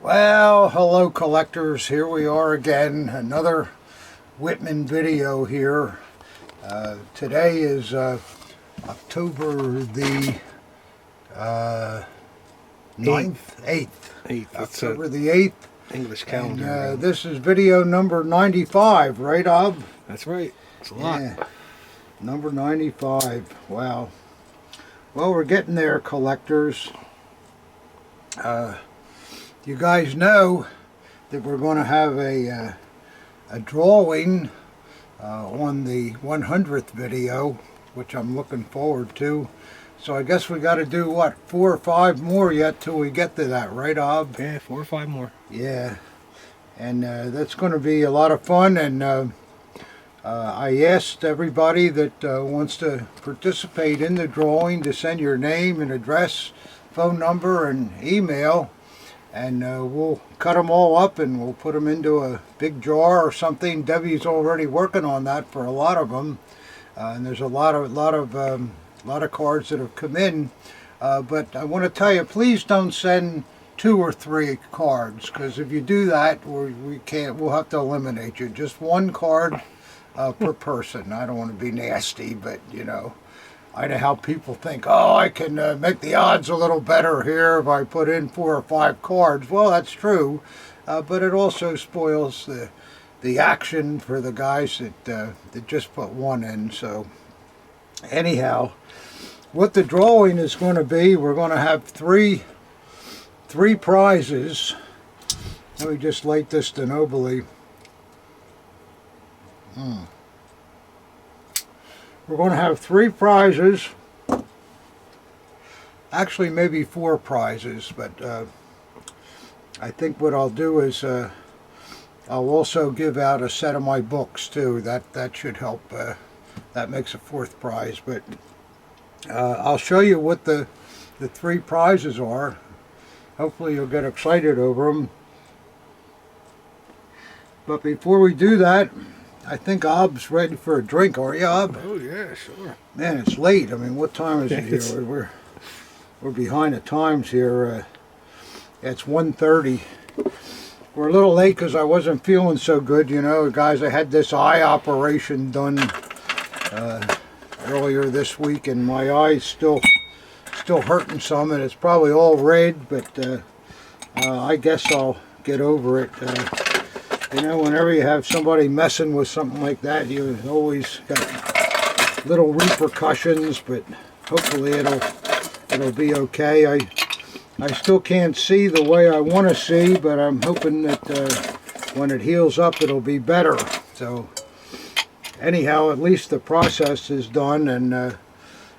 Well, hello collectors, here we are again, another Wittmann video here. Today is October the 9th? 8th. October the 8th. English calendar. And this is video number 95, right, Ob? That's right. It's a lot. Yeah. Number 95. Wow. Well, we're getting there, collectors. You guys know that we're going to have a drawing on the 100th video, which I'm looking forward to. So I guess we got to do, what, 4 or 5 more yet till we get to that, right, Ob? Yeah, 4 or 5 more. Yeah. And that's going to be a lot of fun. And I asked everybody that wants to participate in the drawing to send your name and address, phone number, and email. And we'll cut them all up and we'll put them into a big jar or something. Debbie's already working on that for a lot of them, and there's a lot of cards that have come in. But I want to tell you, please don't send 2 or 3 cards, because if you do that, we'll have to eliminate you. Just 1 card per person. I don't want to be nasty, but you know. I know how people think, oh, I can make the odds a little better here if I put in 4 or 5 cards. Well, that's true, but it also spoils the action for the guys that just put 1 in. So anyhow, what the drawing is going to be, we're going to have three prizes. Let me just light this to nobly. We're going to have 3 prizes, actually maybe 4 prizes, but I think what I'll do is I'll also give out a set of my books too. That should help. That makes a 4th prize, but I'll show you what the 3 prizes are. Hopefully you'll get excited over them. But before we do that, I think Ob's ready for a drink, are you, Ob? Oh yeah, sure. Man, it's late. I mean, what time is it here? We're behind the times here. It's 1:30. We're a little late because I wasn't feeling so good. You know, guys, I had this eye operation done earlier this week, and my eye's still hurting some, and it's probably all red. But I guess I'll get over it. You know, whenever you have somebody messing with something like that, you always got little repercussions, but hopefully it'll be okay. I still can't see the way I want to see, but I'm hoping that when it heals up, it'll be better. So anyhow, at least the process is done, and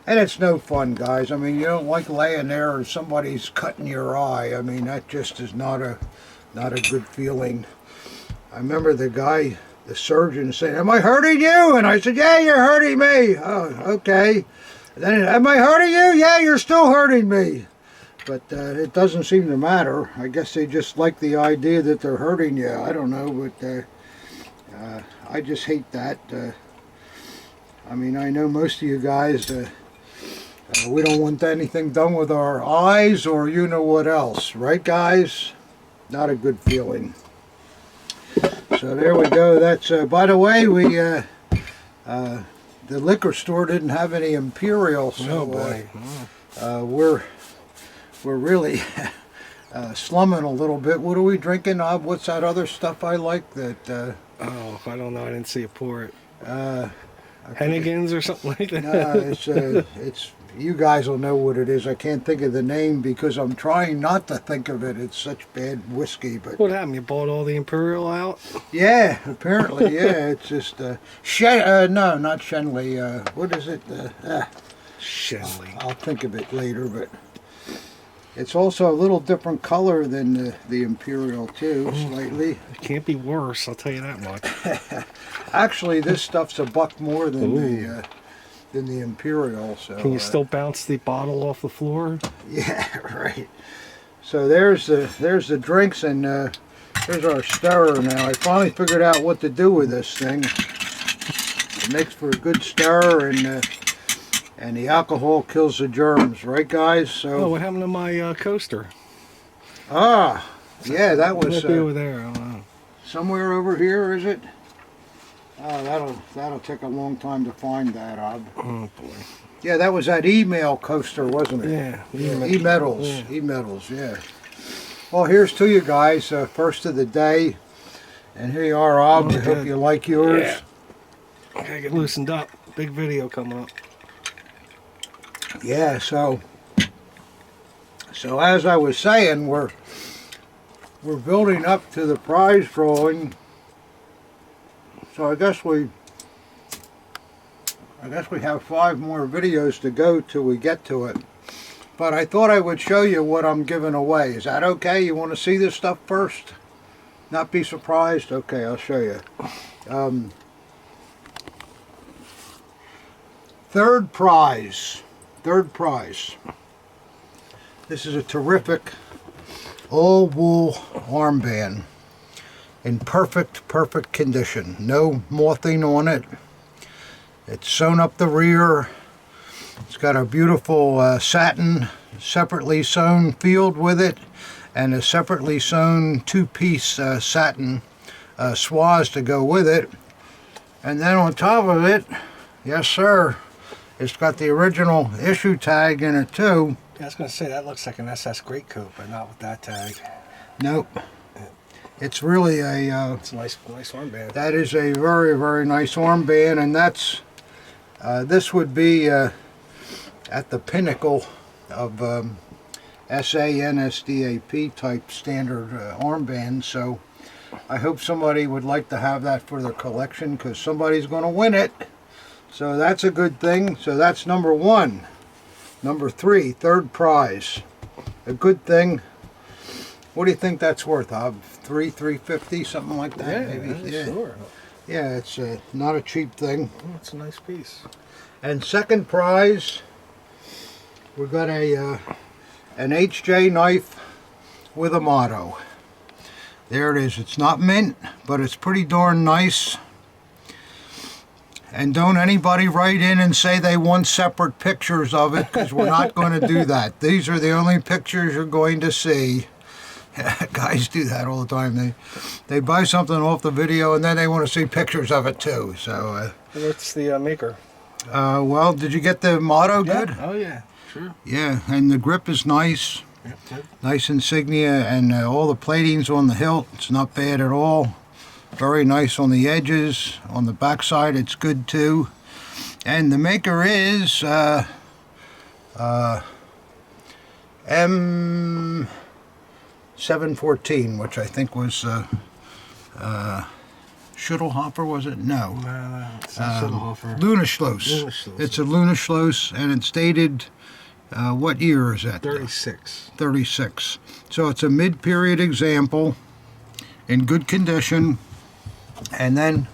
it's no fun, guys. I mean, you don't like laying there and somebody's cutting your eye. I mean, that just is not a good feeling. I remember the surgeon saying, "Am I hurting you?" And I said, "Yeah, you're hurting me." "Oh, okay." And then, "Am I hurting you?" "Yeah, you're still hurting me." But it doesn't seem to matter. I guess they just like the idea that they're hurting you. I don't know, but I just hate that. I mean, I know most of you guys, we don't want anything done with our eyes or you know what else. Right, guys? Not a good feeling. So there we go. That's by the way, the liquor store didn't have any Imperial, so we're really slumming a little bit. What are we drinking? What's that other stuff I like? That oh, I don't know. I didn't see it pour it. Hennigan's or something like that. No, it's you guys will know what it is. I can't think of the name because I'm trying not to think of it. It's such bad whiskey. But what happened? You bought all the Imperial out? Yeah, apparently. Yeah, it's just no, not Shenley. What is it? Shenley. I'll think of it later. But it's also a little different color than the Imperial too, slightly. It can't be worse. I'll tell you that much. Actually, this stuff's $1 more than the Imperial. So can you still bounce the bottle off the floor? Yeah, right. So there's the drinks, and here's our stirrer now. I finally figured out what to do with this thing. It makes for a good stirrer, and the alcohol kills the germs, right, guys? So oh, what happened to my coaster? Ah, Yeah, that was Might be over there. I don't know. somewhere over here, is it? Oh, that'll take a long time to find that, Ob. Oh boy. Yeah, that was that email coaster, wasn't it? Yeah. E-metals. Yeah. E-metals, yeah. Well, here's to you guys, first of the day. And here you are, Ob. I hope you like yours. Yeah. Gotta get loosened up. Big video coming up. Yeah, so as I was saying, we're building up to the prize drawing. So I guess we have 5 more videos to go till we get to it. But I thought I would show you what I'm giving away. Is that okay? You want to see this stuff first? Not be surprised? Okay, I'll show you. Third prize. This is a terrific all wool armband in perfect condition. No mothing on it. It's sewn up the rear. It's got a beautiful satin separately sewn field with it, and a separately sewn 2-piece satin swathes to go with it. And then on top of it, yes sir, it's got the original issue tag in it too. Yeah, I was going to say, that looks like an SS Greatcoat, but not with that tag. Nope. It's really a... It's a nice armband. that is a very nice armband, and that's... this would be at the pinnacle of SANSDAP type standard armband, so I hope somebody would like to have that for their collection, because somebody's going to win it. So that's a good thing. So that's number 1. Number 3, third prize. A good thing. What do you think that's worth, Ob? $350, something like that, maybe? Yeah, sure. Yeah, it's not a cheap thing. Oh, it's a nice piece. And second prize, we got an HJ knife with a motto. There it is. It's not mint, but it's pretty darn nice. And don't anybody write in and say they want separate pictures of it, because we're not going to do that. These are the only pictures you're going to see. Guys do that all the time. They buy something off the video and then they want to see pictures of it too. So What's the maker? well, did you get the motto good? Oh yeah, sure. Yeah, and the grip is nice. Yep, good. Nice insignia, and all the plating's on the hilt. It's not bad at all. Very nice on the edges. On the back side, it's good too. And the maker is M714, which I think was Schuttelhofer, was it? No. It's not Schuttelhofer. Lunaschloss. It's a Lunaschloss, and it's dated, what year is that? 36. 36. So it's a mid-period example in good condition. And then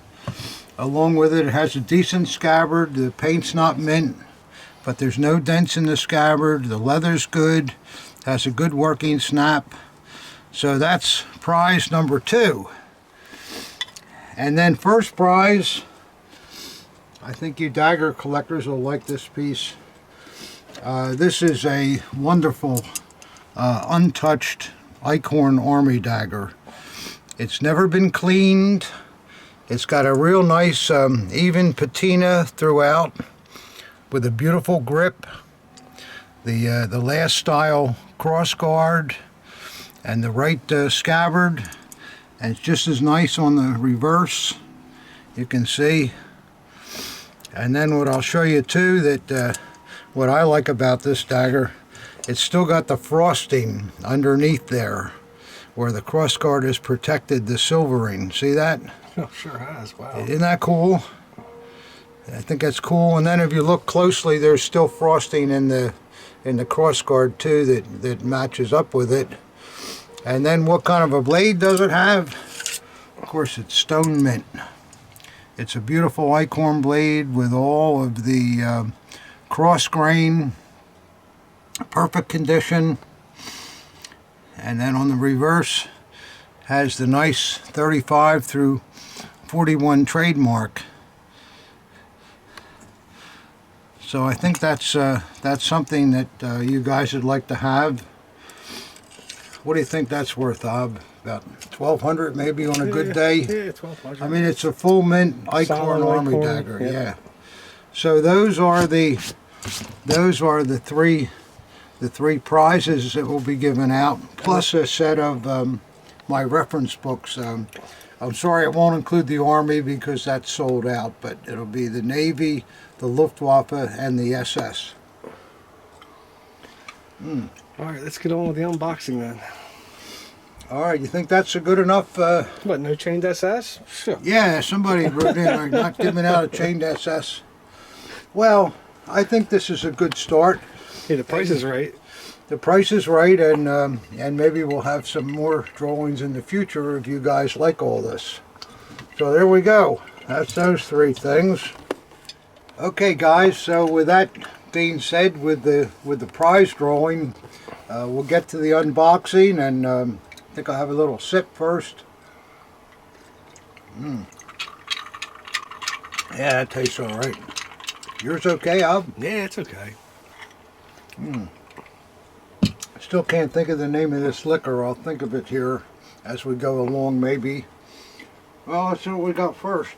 along with it, it has a decent scabbard. The paint's not mint, but there's no dents in the scabbard. The leather's good. Has a good working snap. So that's prize number 2. And then first prize, I think you dagger collectors will like this piece. This is a wonderful untouched Eichhorn Army dagger. It's never been cleaned. It's got a real nice even patina throughout with a beautiful grip. The last style cross guard and the right scabbard, and it's just as nice on the reverse, you can see. And then what I'll show you too, that what I like about this dagger, it's still got the frosting underneath there where the cross guard has protected the silvering. See that? Oh, sure has. Wow. Isn't that cool? I think that's cool. And then if you look closely, there's still frosting in the cross guard too that matches up with it. And then what kind of a blade does it have? Of course, it's stone mint. It's a beautiful Eichhorn blade with all of the cross grain, perfect condition. And then on the reverse has the nice 35 through 41 trademark. So I think that's something that you guys would like to have. What do you think that's worth, Ob? About 1,200 maybe on a good day? Yeah, 1,200. I mean, it's a full mint Eichhorn Army Eichhorn, dagger, yeah. yeah. So those are the three prizes that will be given out, plus a set of my reference books. I'm sorry it won't include the Army because that's sold out, but it'll be the Navy, the Luftwaffe, and the SS. All right, let's get on with the unboxing then. All right, you think that's a good enough? What, no chained SS? Sure. Yeah, somebody wrote in, like, not giving out a chained SS. Well, I think this is a good start. Yeah, the price is right. The price is right, and maybe we'll have some more drawings in the future if you guys like all this. So there we go. That's those three things. Okay, guys. So with that being said, with the prize drawing, we'll get to the unboxing, and I think I'll have a little sip first. Yeah, that tastes all right. Yours okay, Ab? Yeah, it's okay. I still can't think of the name of this liquor. I'll think of it here as we go along, maybe. Well, let's see what we got first.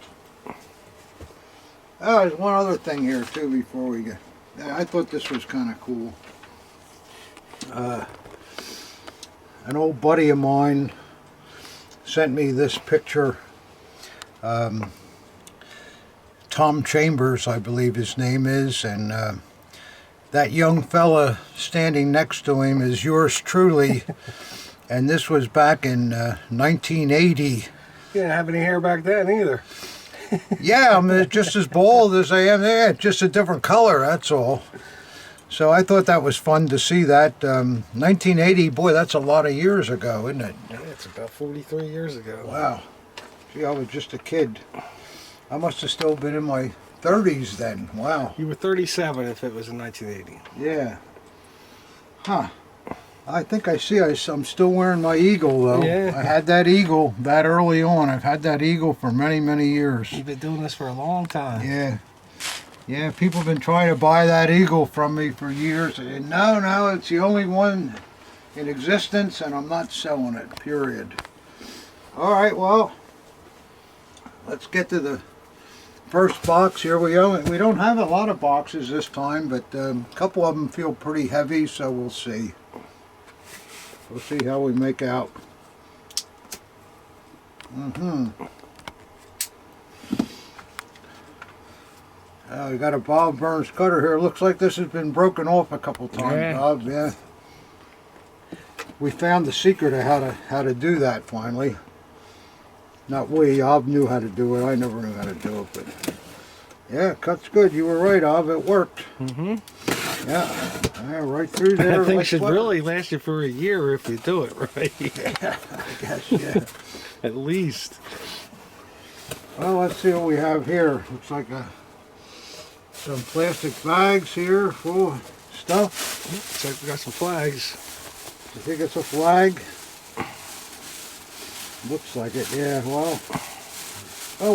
Oh, there's one other thing here, too, before we get... I thought this was kind of cool. An old buddy of mine sent me this picture. Tom Chambers, I believe his name is, and that young fella standing next to him is yours truly. And this was back in 1980. You didn't have any hair back then either. Yeah, I'm just as bald as I am there, just a different color, that's all. So I thought that was fun to see that. 1980, boy, that's a lot of years ago, isn't it? Yeah, it's about 43 years ago. Wow. Gee, I was just a kid. I must have still been in my 30s then. Wow. You were 37 if it was in 1980. Yeah. Huh. I think I see I'm still wearing my Eagle, though. Yeah. I had that Eagle that early on. I've had that Eagle for many, many years. You've been doing this for a long time. Yeah. Yeah, people have been trying to buy that Eagle from me for years. And no, it's the only one in existence, and I'm not selling it, period. All right, well, let's get to the first box here. We don't have a lot of boxes this time, but a couple of them feel pretty heavy, so we'll see. We'll see how we make out. We got a Bob Burns cutter here. Looks like this has been broken off a couple times, Yeah. Bob. Yeah. We found the secret of how to do that finally. Not we. Ob knew how to do it. I never knew how to do it, but yeah, cuts good. You were right, Ob. It worked. Yeah, right through there. That thing like should butter. really last you for a year if you do it right. Yeah, I guess. Yeah. At least. Well, let's see what we have here. Looks like some plastic bags here full of stuff. Looks like we got some flags. I think it's a flag. Looks like it, yeah. Well,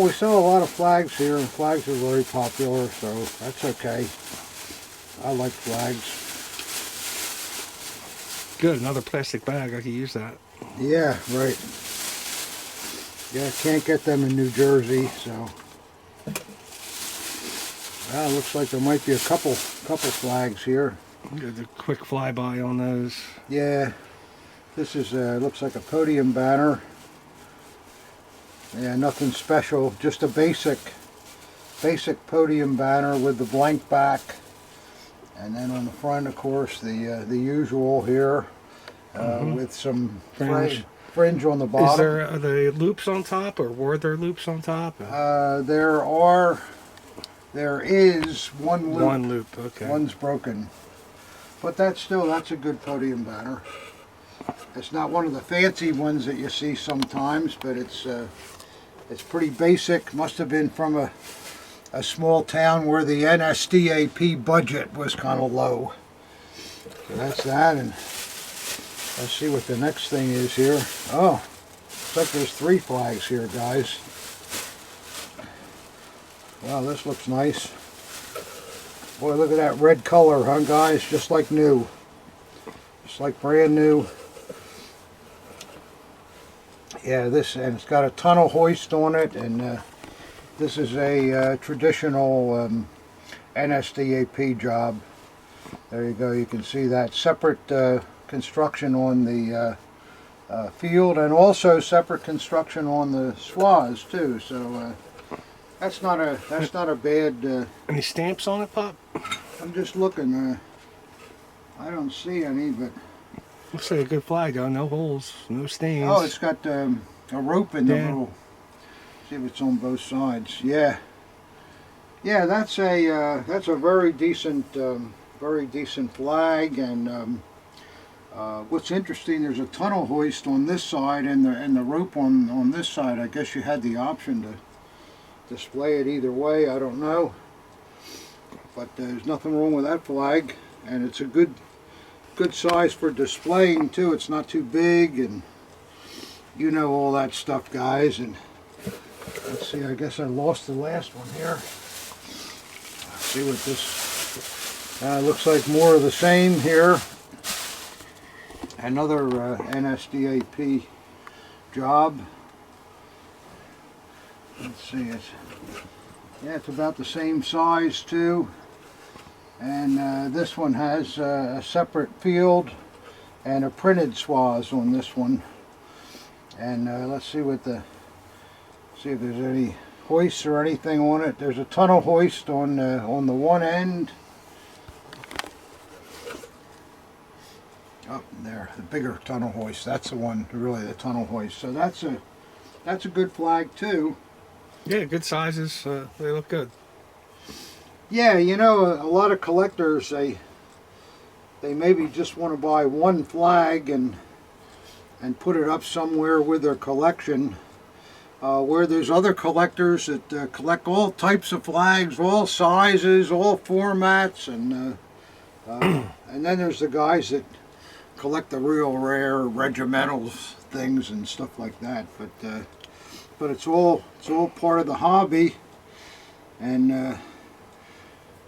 we sell a lot of flags here, and flags are very popular, so that's okay. I like flags. Good, another plastic bag. I could use that. Yeah, right. Yeah, can't get them in New Jersey, so. Well, looks like there might be a couple flags here. Get a quick flyby on those. Yeah, this is looks like a podium banner. Yeah, nothing special, just a basic podium banner with the blank back, and then on the front, of course, the usual here with some fringe on the bottom. Are there loops on top, or were there loops on top? There is one loop. One loop, okay. One's broken. But that's a good podium banner. It's not one of the fancy ones that you see sometimes, but it's pretty basic. Must have been from a small town where the NSDAP budget was kind of low. So that's that, and let's see what the next thing is here. Oh, looks like there's 3 flags here, guys. Wow, this looks nice. Boy, look at that red color, huh, guys? Just like new. Just like brand new. Yeah, and it's got a tunnel hoist on it, and this is a traditional NSDAP job. There you go. You can see that separate construction on the field, and also separate construction on the swaths too. So that's not a bad. Any stamps on it, Pop? I'm just looking. I don't see any, but Looks like a good flag, though. No holes, no stains. oh, it's got a rope in the Yeah. little. See if it's on both sides. Yeah, yeah. That's a very decent flag, and what's interesting, there's a tunnel hoist on this side and the rope on this side. I guess you had the option to display it either way. I don't know, but there's nothing wrong with that flag, and it's a good size for displaying too. It's not too big, and you know all that stuff, guys. And let's see, I guess I lost the last one here. Let's see what this looks like. More of the same here. Another NSDAP job. Let's see, it's about the same size too, and this one has a separate field and a printed swaths on this one. And let's see if there's any hoists or anything on it. There's a tunnel hoist on the one end. Up there, the bigger tunnel hoist. That's the one, really, the tunnel hoist. So that's a good flag too. Yeah, good sizes. They look good. Yeah, you know, a lot of collectors, they maybe just want to buy one flag and put it up somewhere with their collection. Where there's other collectors that collect all types of flags, all sizes, all formats, and then there's the guys that collect the real rare regimentals things and stuff like that. But it's all part of the hobby, and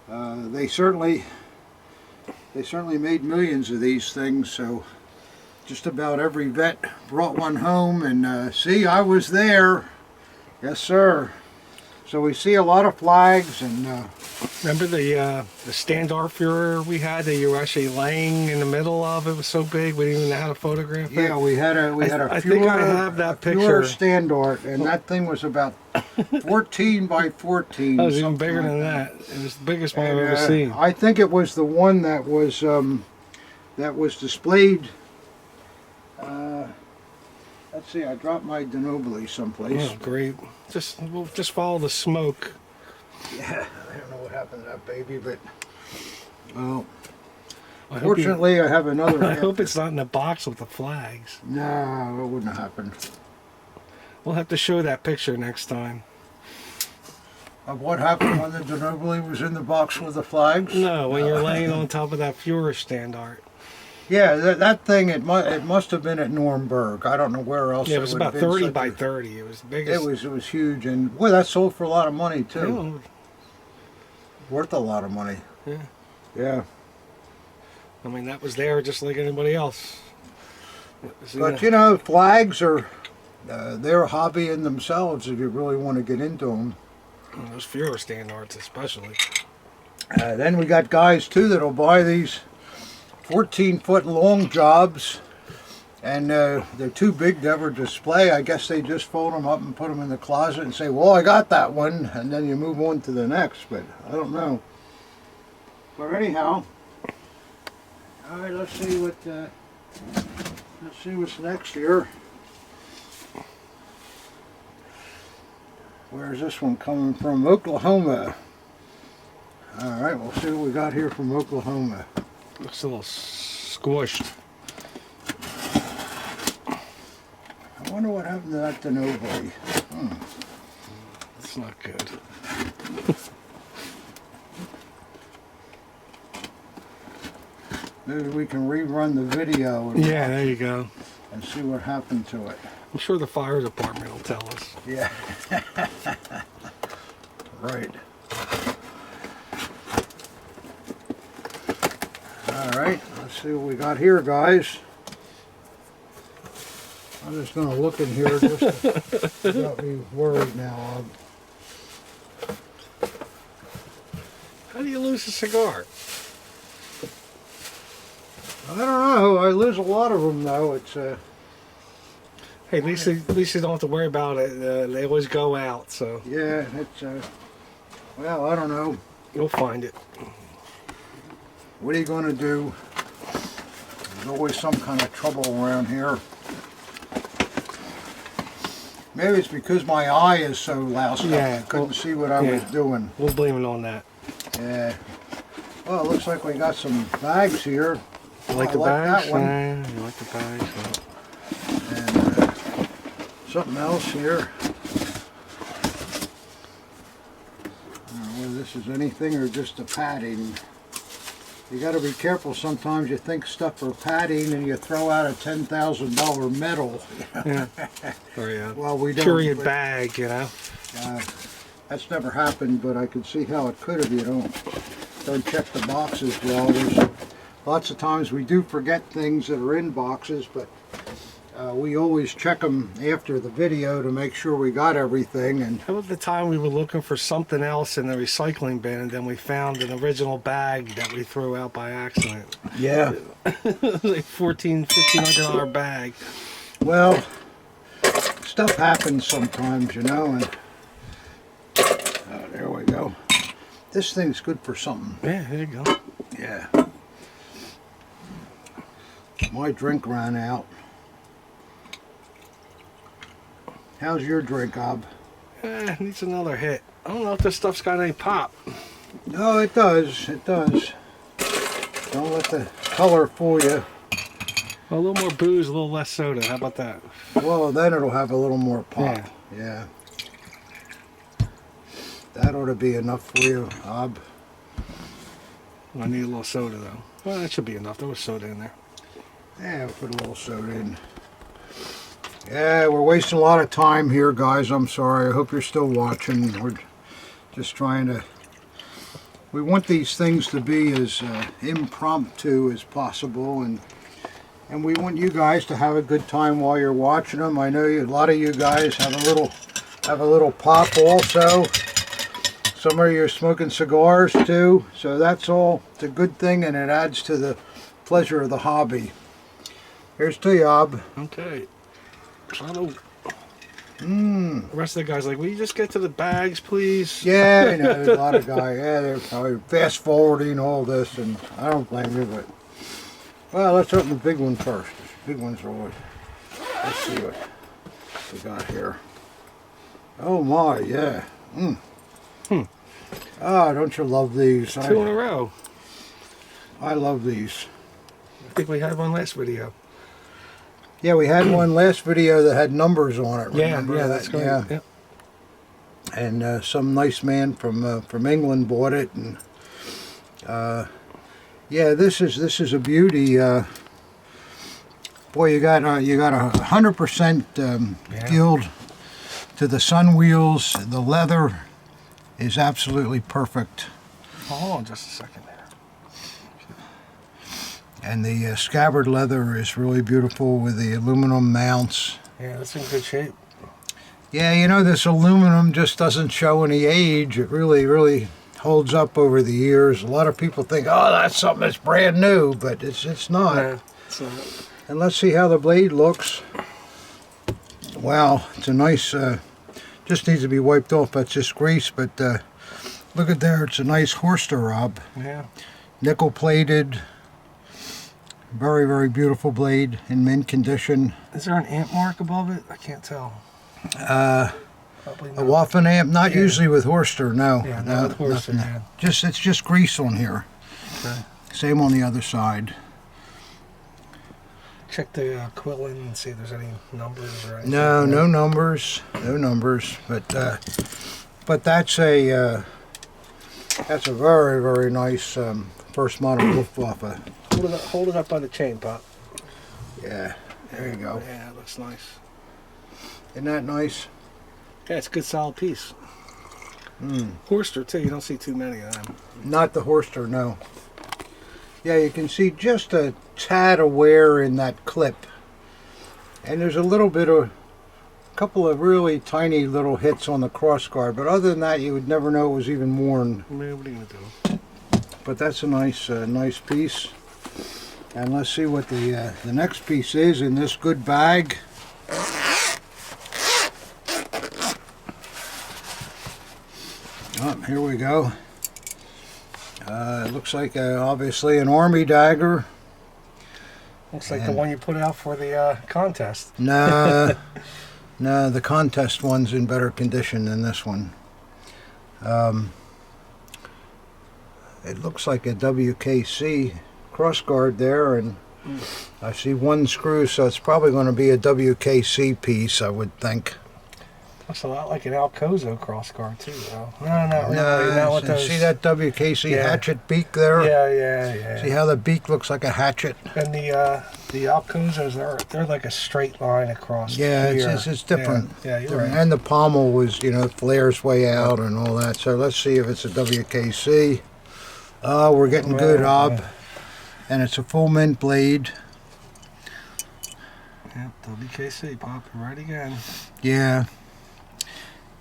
they certainly made millions of these things. So just about every vet brought one home, and see, I was there. Yes, sir. So we see a lot of flags, and remember the Standarführer we had that you were actually laying in the middle of? It was so big we didn't even know how to photograph it. yeah, we had a I think I have that picture. standard, and that thing was about 14 by 14. That was even bigger than that. It was the biggest one I've ever And, seen. I think it was the one that was displayed. Let's see, I dropped my denobili someplace. Oh, great. We'll just follow the smoke. Yeah, I don't know what happened to that baby, but well, I fortunately I have another. I hope it's not in the box with the flags. No, it wouldn't have happened. We'll have to show that picture next time. Of what happened when the denobili was in the box with the flags? No, when you're laying on top of that Führer standard. Yeah, that thing, it must have been at Nuremberg. I don't know where else. Yeah, it was would have about been 30 such by a- 30. It was the biggest. It was huge, and boy, that sold for a lot of money too. Yeah, Worth a lot of money. yeah. Yeah. I mean, that was there just like anybody else. But you know, flags are they're a hobby in themselves if you really want to get into them. Those Führer standards especially. Then we got guys too that'll buy these 14-foot long jobs, and they're too big to ever display. I guess they just fold them up and put them in the closet and say, well, I got that one, and then you move on to the next, but I don't know. But anyhow, all right, let's see what's next here. Where's this one coming from? Oklahoma. All right, we'll see what we got here from Oklahoma. Looks a little squished. I wonder what happened to that denobili. It's not good. Maybe we can rerun the video and, Yeah, there you go. and see what happened to it. I'm sure the fire department will tell us. Yeah. Right. All right, let's see what we got here, guys. I'm just going to look in here just to got me worried now. How do you lose a cigar? I don't know. I lose a lot of them though. It's Hey, at least you don't have to worry about it. They always go out, so yeah. It's well, I don't know. you'll find it. What are you going to do? There's always some kind of trouble around here. Maybe it's because my eye is so lousy. Yeah, I couldn't see what I was doing. We'll blame it on that. Yeah. Well, it looks like we got some bags here. You like I the bags? that one. You like the bags? And something else here. I don't know whether this is anything or just a padding. You got to be careful. Sometimes you think stuff for padding and you throw out a $10,000 medal. Yeah. Oh yeah. Well, we don't. Period but, bag, you know. That's never happened, but I could see how it could if you don't check the boxes well. There's lots of times we do forget things that are in boxes, but we always check them after the video to make sure we got everything. And How about the time we were looking for something else in the recycling bin and then we found an original bag that we threw out by accident? yeah, Like $1,500 bag. well, stuff happens sometimes, you know. And there we go. This thing's good for something. Yeah, there you go. Yeah. My drink ran out. How's your drink, Ob? Needs another hit. I don't know if this stuff's got any pop. No, it does. It does. Don't let the color fool you. A little more booze, a little less soda. How about that? Well, then it'll have a little more pop. Yeah. That ought to be enough for you, Ob. I need a little soda though. Well, that should be enough. There was soda in there. Yeah, I'll put a little soda in. Yeah, we're wasting a lot of time here, guys. I'm sorry. I hope you're still watching. We're just trying to... We want these things to be as impromptu as possible, and we want you guys to have a good time while you're watching them. I know a lot of you guys have a little pop also. Some of you are smoking cigars too, so that's all. It's a good thing, and it adds to the pleasure of the hobby. Here's to you, Ob. Okay. The rest of the guys like, will you just get to the bags, please? Yeah, I know, there's a lot of guys. Yeah, they're probably fast forwarding all this, and I don't blame you, but... Well, let's open the big one first. The big ones are always... Let's see what we got here. Oh my, yeah. Ah, don't you love these? Two in a row. I love these. I think we had one last video. Yeah, we had one last video that had numbers on it. Yeah, Remember yeah, that? that's great. Yeah. Yep. And some nice man from England bought it, and yeah, this is a beauty. Boy, you got 100% gild to the sun wheels. The leather is absolutely perfect. Hold on just a second there. And the scabbard leather is really beautiful with the aluminum mounts. Yeah, that's in good shape. Yeah, you know, this aluminum just doesn't show any age. It really holds up over the years. A lot of people think, oh, that's something that's brand new, but it's not. Yeah, it's not. And let's see how the blade looks. Wow, it's a nice, just needs to be wiped off. That's just grease, but look at there. It's a nice Horster, Rob. Yeah. Nickel plated. Very beautiful blade in mint condition. Is there an amp mark above it? I can't tell. Probably not. A Waffen amp, not usually with Horster, no. Yeah, no, not with Horster, yeah. It's just grease on here. Okay. Same on the other side. Check the quilling and see if there's any numbers or anything. No numbers, but that's a very nice first model Luftwaffe. Hold it up by the chain, Pop. Yeah, there you go. Yeah, it looks nice. Isn't that nice? Yeah, it's a good solid piece. Horster too, you don't see too many of them. Not the Horster, no. Yeah, you can see just a tad of wear in that clip. And there's a little bit of, a couple of really tiny little hits on the cross guard, but other than that, you would never know it was even worn. Man, what are you gonna do? But that's a nice, nice piece. And let's see what the next piece is in this good bag. Oh, here we go. It looks like obviously an army dagger. Looks like the one you put out for the contest. Nah, no, the contest one's in better condition than this one. It looks like a WKC crossguard there, and I see one screw, so it's probably going to be a WKC piece, I would think. Looks a lot like an Alcozo crossguard too, though. No, not really. Not with those. See that WKC hatchet beak there? Yeah. See how the beak looks like a hatchet? And the Alcozos they're like a straight line across. Yeah, here. it's different. Yeah, you're right. And the pommel was, flares way out and all that. So let's see if it's a WKC. Oh, we're getting good, Ob. And it's a full mint blade. Yep, WKC popping right again. Yeah.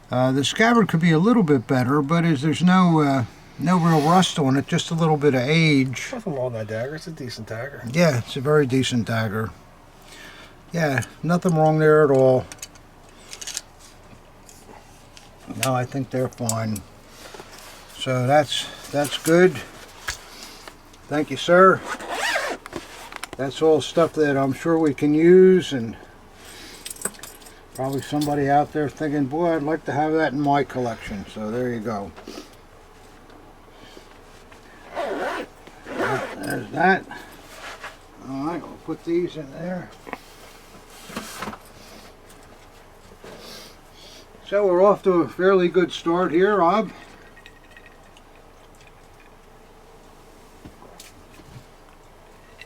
The scabbard could be a little bit better, but there's no real rust on it, just a little bit of age. Nothing wrong with that dagger. It's a decent dagger. Yeah, it's a very decent dagger. Yeah, nothing wrong there at all. No, I think they're fine. So that's good. Thank you, sir. That's all stuff that I'm sure we can use, and probably somebody out there thinking, boy, I'd like to have that in my collection. So there you go. There's that. All right, we'll put these in there. So we're off to a fairly good start here, Rob.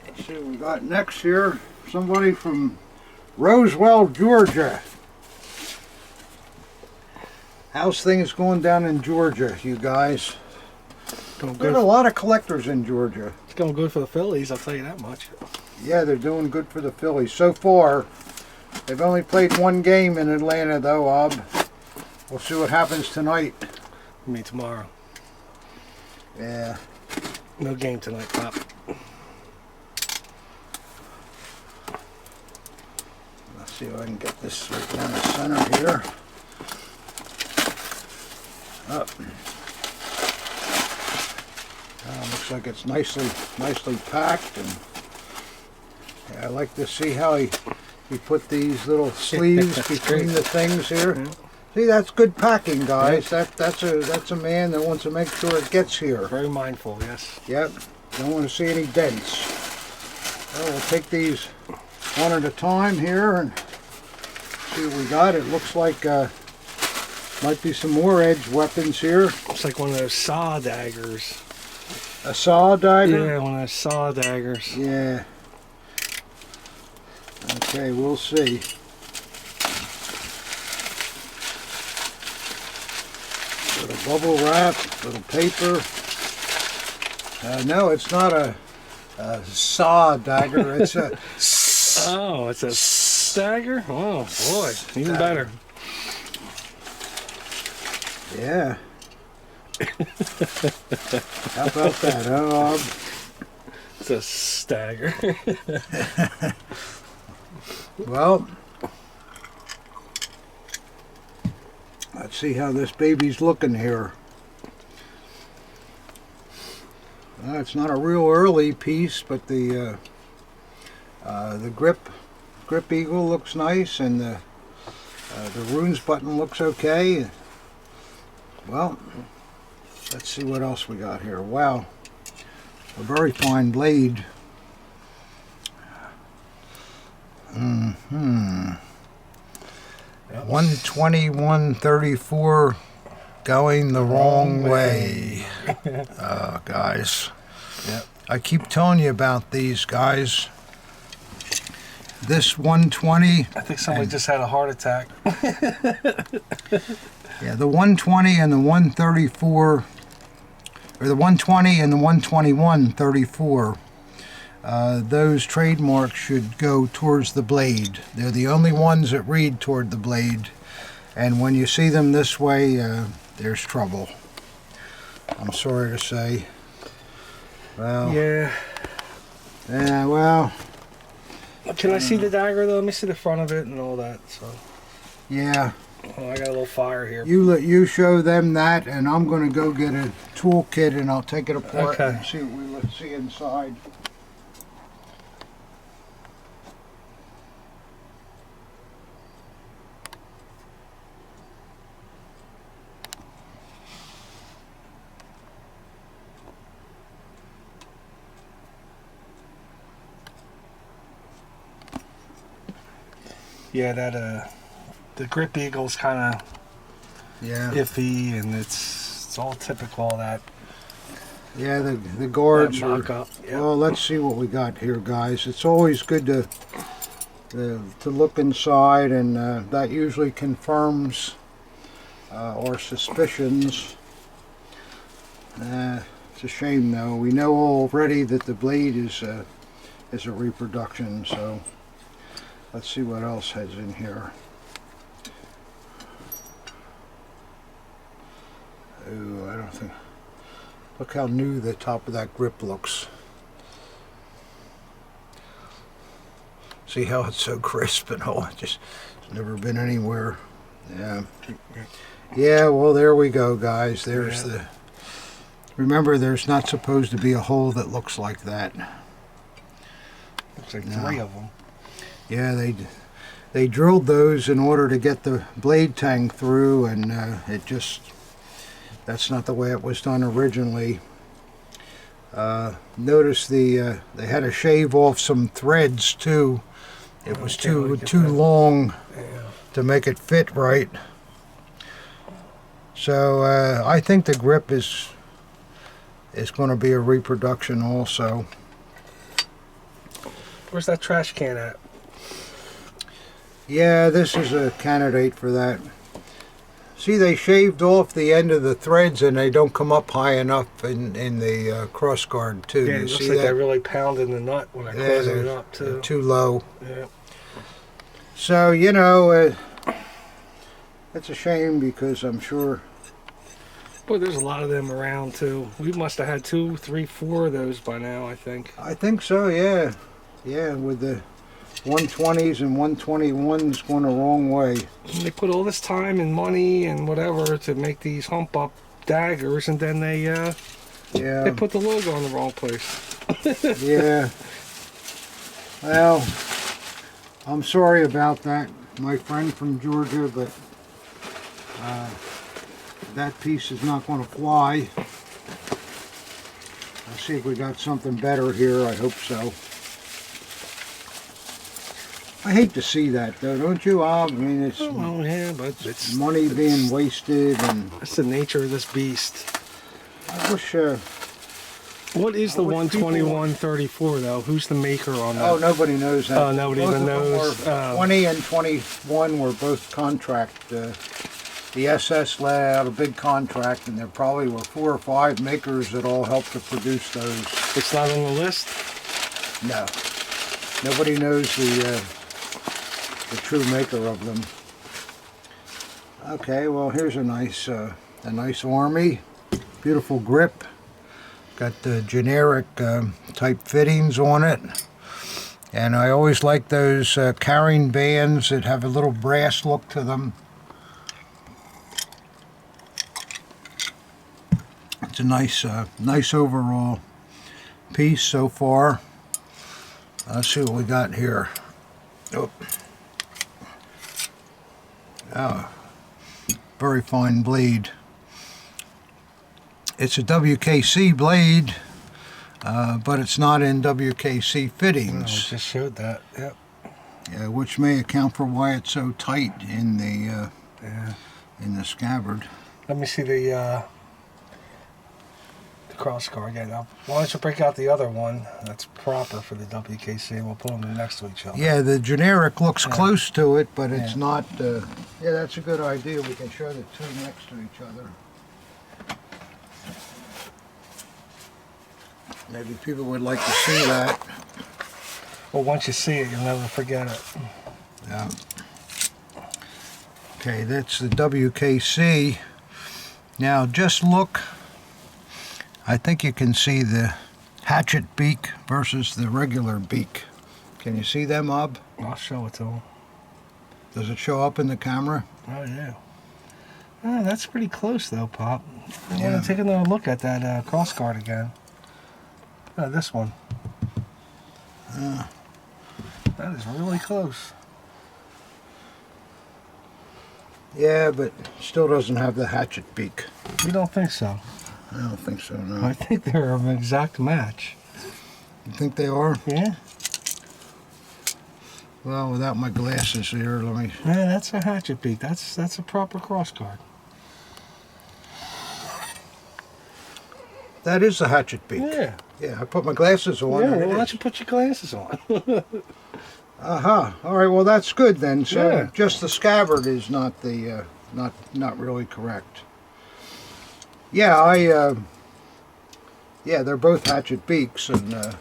Let's see what we got next here. Somebody from Roswell, Georgia. How's things going down in Georgia, you guys? There's a lot of collectors in Georgia. It's going good for the Phillies, I'll tell you that much. Yeah, they're doing good for the Phillies. So far, they've only played one game in Atlanta, though, Ob. We'll see what happens tonight. I mean, tomorrow. Yeah. No game tonight, Pop. Let's see if I can get this right down the center here. Up. Looks like it's nicely packed, and yeah, I like to see how he put these little sleeves between the things here. Yeah. See, that's good packing, guys. Yep. That's a man that wants to make sure it gets here. Very mindful, yes. Yep. Don't want to see any dents. Well, we'll take these one at a time here and see what we got. It looks like might be some more edge weapons here. Looks like one of those saw daggers. A saw dagger? Yeah, one of those saw daggers. Yeah. Okay, we'll see. Little bubble wrap, little paper. No, it's not a saw dagger. It's a... Oh, it's a dagger? Oh, boy. Even better. Yeah. How about that, huh? It's a stagger. Well, let's see how this baby's looking here. It's not a real early piece, but the grip eagle looks nice, and the runes button looks okay. Well, let's see what else we got here. Wow, a very fine blade. 120, 134 going the wrong way. Guys. Yep. I keep telling you about these, guys. This 120. I think somebody just had a heart attack. Yeah, the 120 and the 134, or the 120 and the 121 34. those trademarks should go towards the blade. They're the only ones that read toward the blade. And when you see them this way, there's trouble. I'm sorry to say. Well. Yeah. Yeah, well. Can I see the dagger though? Let me see the front of it and all that. So. Yeah. Oh, I got a little fire here. You show them that, and I'm going to go get a toolkit and I'll take it apart and see what we see inside. Yeah, that the grip eagle's kind of iffy, and it's all typical of that. Yeah, the guards are. Yep. Well, let's see what we got here, guys. It's always good to look inside, and that usually confirms our suspicions. It's a shame, though. We know already that the blade is a reproduction, so. Let's see what else has in here. Oh, I don't think. Look how new the top of that grip looks. See how it's so crisp and all. It's never been anywhere. Yeah. Yeah, well, there we go, guys. There's the. Remember, there's not supposed to be a hole that looks like that. Looks like 3 of them. Yeah, they drilled those in order to get the blade tang through, and that's not the way it was done originally. Notice they had to shave off some threads too. It was too long to make it fit right. So I think the grip is going to be a reproduction also. Where's that trash can at? Yeah, this is a candidate for that. See, they shaved off the end of the threads and they don't come up high enough in the cross guard too. Yeah, it looks like they're really pounding the nut when I close it up too. They're too low. Yeah. So, you know, it's a shame because I'm sure. Boy, there's a lot of them around too. We must have had 2, 3, 4 of those by now, I think. I think so, yeah. Yeah, with the 120s and 121s going the wrong way. And they put all this time and money and whatever to make these hump up daggers, and then they put the logo in the wrong place. Yeah. Well, I'm sorry about that, my friend from Georgia, but that piece is not going to fly. Let's see if we got something better here. I hope so. I hate to see that, though, don't you? I mean, it's but it's money being wasted, and that's the nature of this beast. I wish. What is the 121-34 though? Who's the maker on that? Oh, nobody knows that. Oh, nobody even knows. 20 and 21 were both contract. The SS let out a big contract, and there probably were 4 or 5 makers that all helped to produce those. It's not on the list? No. Nobody knows the true maker of them. Okay, well, here's a nice Army. Beautiful grip. Got the generic type fittings on it. And I always like those carrying bands that have a little brass look to them. It's a nice overall piece so far. Let's see what we got here. Oh, very fine blade. It's a WKC blade, but it's not in WKC fittings. I just showed that. Yep. Yeah, which may account for why it's so tight in the scabbard. Let me see the cross guard again. Now, why don't you break out the other one that's proper for the WKC, and we'll put them next to each other. Yeah, the generic looks close to it, but it's not. Yeah, that's a good idea. We can show the 2 next to each other. Maybe people would like to see that. Well, once you see it, you'll never forget it. Yeah. Okay, that's the WKC. Now just look. I think you can see the hatchet beak versus the regular beak. Can you see that, Mob? I'll show it to him. Does it show up in the camera? Oh, yeah. Oh, that's pretty close, though, Pop. I Yeah. want to take another look at that cross guard again. Oh, this one. That is really close. Yeah, but still doesn't have the hatchet beak. You don't think so? I don't think so, no. I think they're an exact match. You think they are? Yeah. Well, without my glasses here, let me... Yeah, that's a hatchet beak. That's a proper cross guard. That is the hatchet beak. Yeah. Yeah, I put my glasses on. Yeah, and well, it why is. don't you put your glasses on? Uh-huh. All right, well, that's good then. So Yeah. just the scabbard is not the not really correct. Yeah, yeah, they're both hatchet beaks, and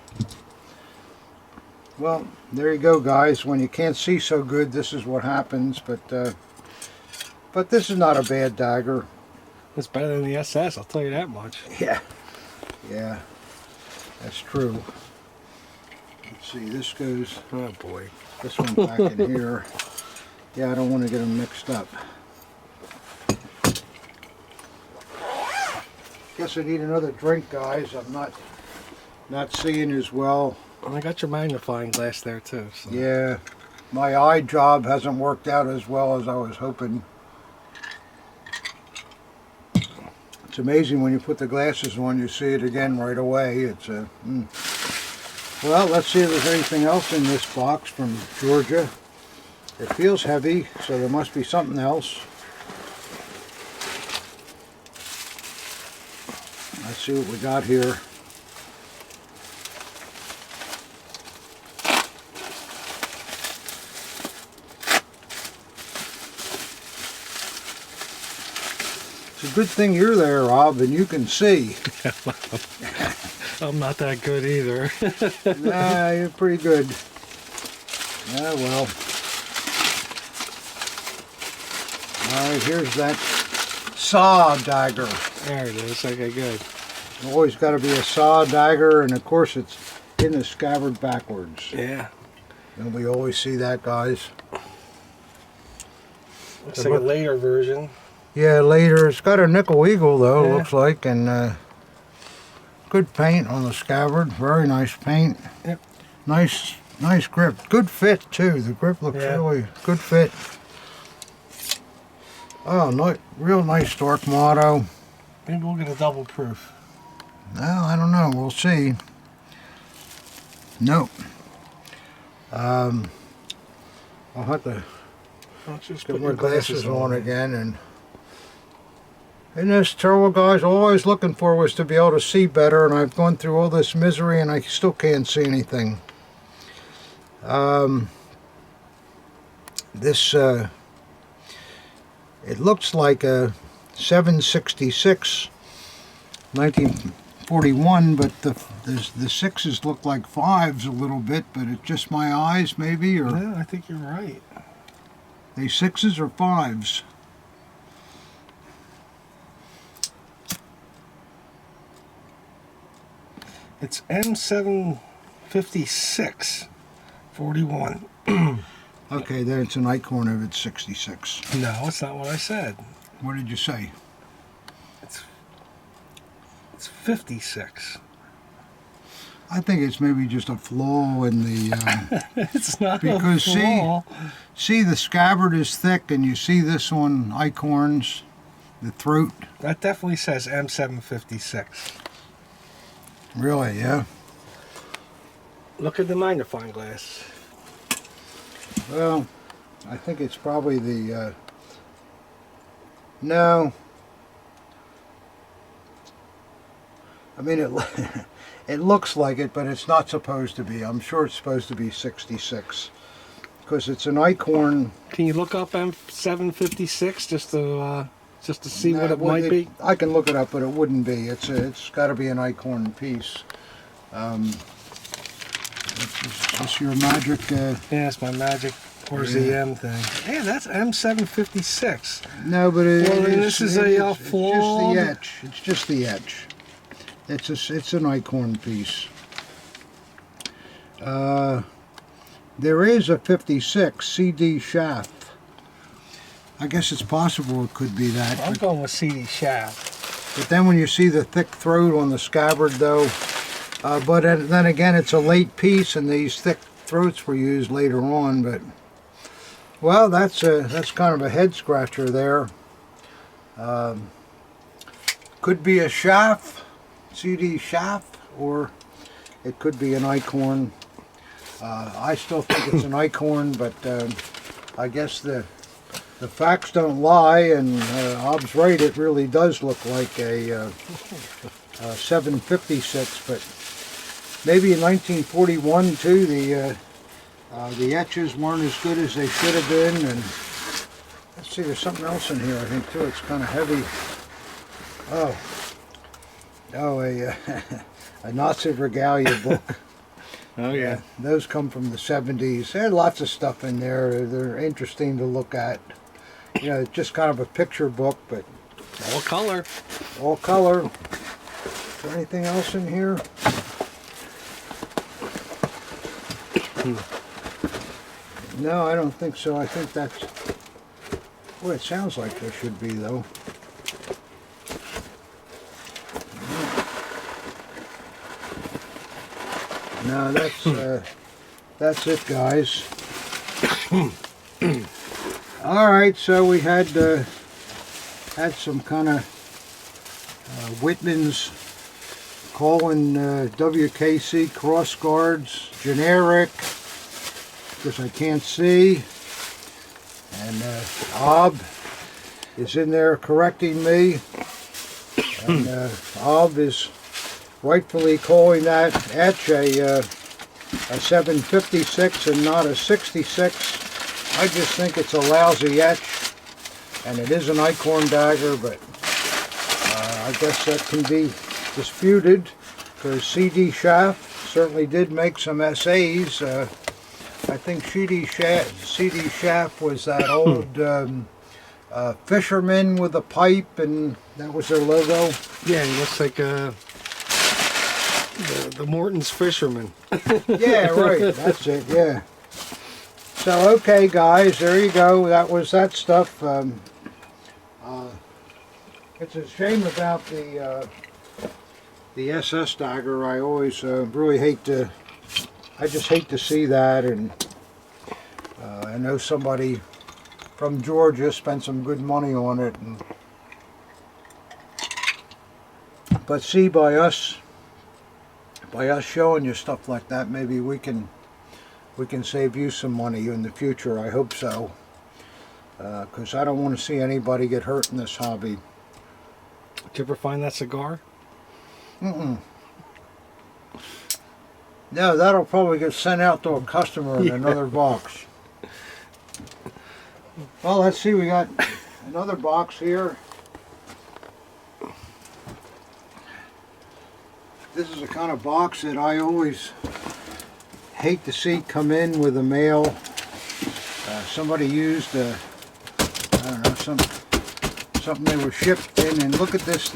well, there you go, guys. When you can't see so good, this is what happens. But this is not a bad dagger. It's better than the SS, I'll tell you that much. Yeah, yeah, that's true. Let's see, this goes. Oh boy. This one back in here. Yeah, I don't want to get them mixed up. Guess I need another drink, guys. I'm not seeing as well. And I got your magnifying glass there too. So. Yeah, my eye job hasn't worked out as well as I was hoping. It's amazing when you put the glasses on, you see it again right away. It's a. Well, let's see if there's anything else in this box from Georgia. It feels heavy, so there must be something else. Let's see what we got here. It's a good thing you're there, Rob, and you can see. I'm not that good either. Nah, you're pretty good. Yeah, well. Alright, here's that saw dagger. There it is. Okay, good. Always got to be a saw dagger, and of course it's in the scabbard backwards. Yeah. And we always see that, guys. Looks like a later version. Yeah, later. It's got a nickel eagle, though, Yeah. looks like, and good paint on the scabbard. Very nice paint. Yep. Nice grip. Good fit, too. The grip looks really good fit. Oh, no, real nice Stork motto. Maybe we'll get a double proof. Well, I don't know. We'll see. Nope. I'll have to I'll just get put my your glasses on again. And this terrible, guys, all I was looking for was to be able to see better, and I've gone through all this misery and I still can't see anything. This it looks like a 766 1941, but the sixes look like fives a little bit, but it's just my eyes maybe, or Yeah, I think you're right. they sixes or fives? It's M756 41. Okay, then it's an Eichhorn if it's 66. No, it's not what I said. What did you say? It's 56. I think it's maybe just a flaw in the It's not because a flaw. see the scabbard is thick, and you see this one Eichhorns, the throat. That definitely says M756. Really, yeah. Look at the magnifying glass. Well, I think it's probably the no. I mean it. It looks like it, but it's not supposed to be. I'm sure it's supposed to be 66 because it's an Eichhorn. Can you look up M756 just to see what it might be? I can look it up, but it wouldn't be. It's got to be an Eichhorn piece. Is this your magic? Yeah, it's my magic RZM thing. Yeah, that's M756. No, but this is a flawed. It's just the etch. It's an Eichhorn piece. There is a 56 CD shaft. I guess it's possible it could be that. I'm going with CD shaft. But then when you see the thick throat on the scabbard, though, but then again, it's a late piece, and these thick throats were used later on. But well, that's kind of a head scratcher there. Could be a shaft, CD shaft, or it could be an Eichhorn. I still think it's an Eichhorn, but I guess the facts don't lie, and Ob's right, it really does look like a 756, but maybe in 1941 too, the etches weren't as good as they should have been. And let's see, there's something else in here I think too. It's kind of heavy. A Nazi regalia book. Oh yeah. Those come from the 70s. There's lots of stuff in there. They're interesting to look at. You know, it's just kind of a picture book, but all color. All color. Is there anything else in here? No, I don't think so. I think that's what it sounds like there should be, though. No, that's it, guys. All right, so we had some kind of Wittmann's calling WKC cross guards generic, because I can't see, and Ob is in there correcting me, and Ob is rightfully calling that etch a 756 and not a 66. I just think it's a lousy etch, and it is an Eichhorn dagger, but I guess that can be disputed, because CD Shaft certainly did make some SAs. I think CD Shaft was that old fisherman with a pipe, and that was their logo. Yeah, he looks like the Morton's fisherman. Yeah, right. That's it. Yeah. So okay, guys, there you go. That was that stuff. It's a shame about the SS dagger. I always really hate to. I just hate to see that, and I know somebody from Georgia spent some good money on it, but see, by us showing you stuff like that, maybe we can save you some money in the future. I hope so, because I don't want to see anybody get hurt in this hobby. Did you ever find that cigar? No, that'll probably get sent out to a customer in another box. Well, let's see, we got another box here. This is the kind of box that I always hate to see come in with the mail. Somebody used I don't know, something they were shipped in, and look at this.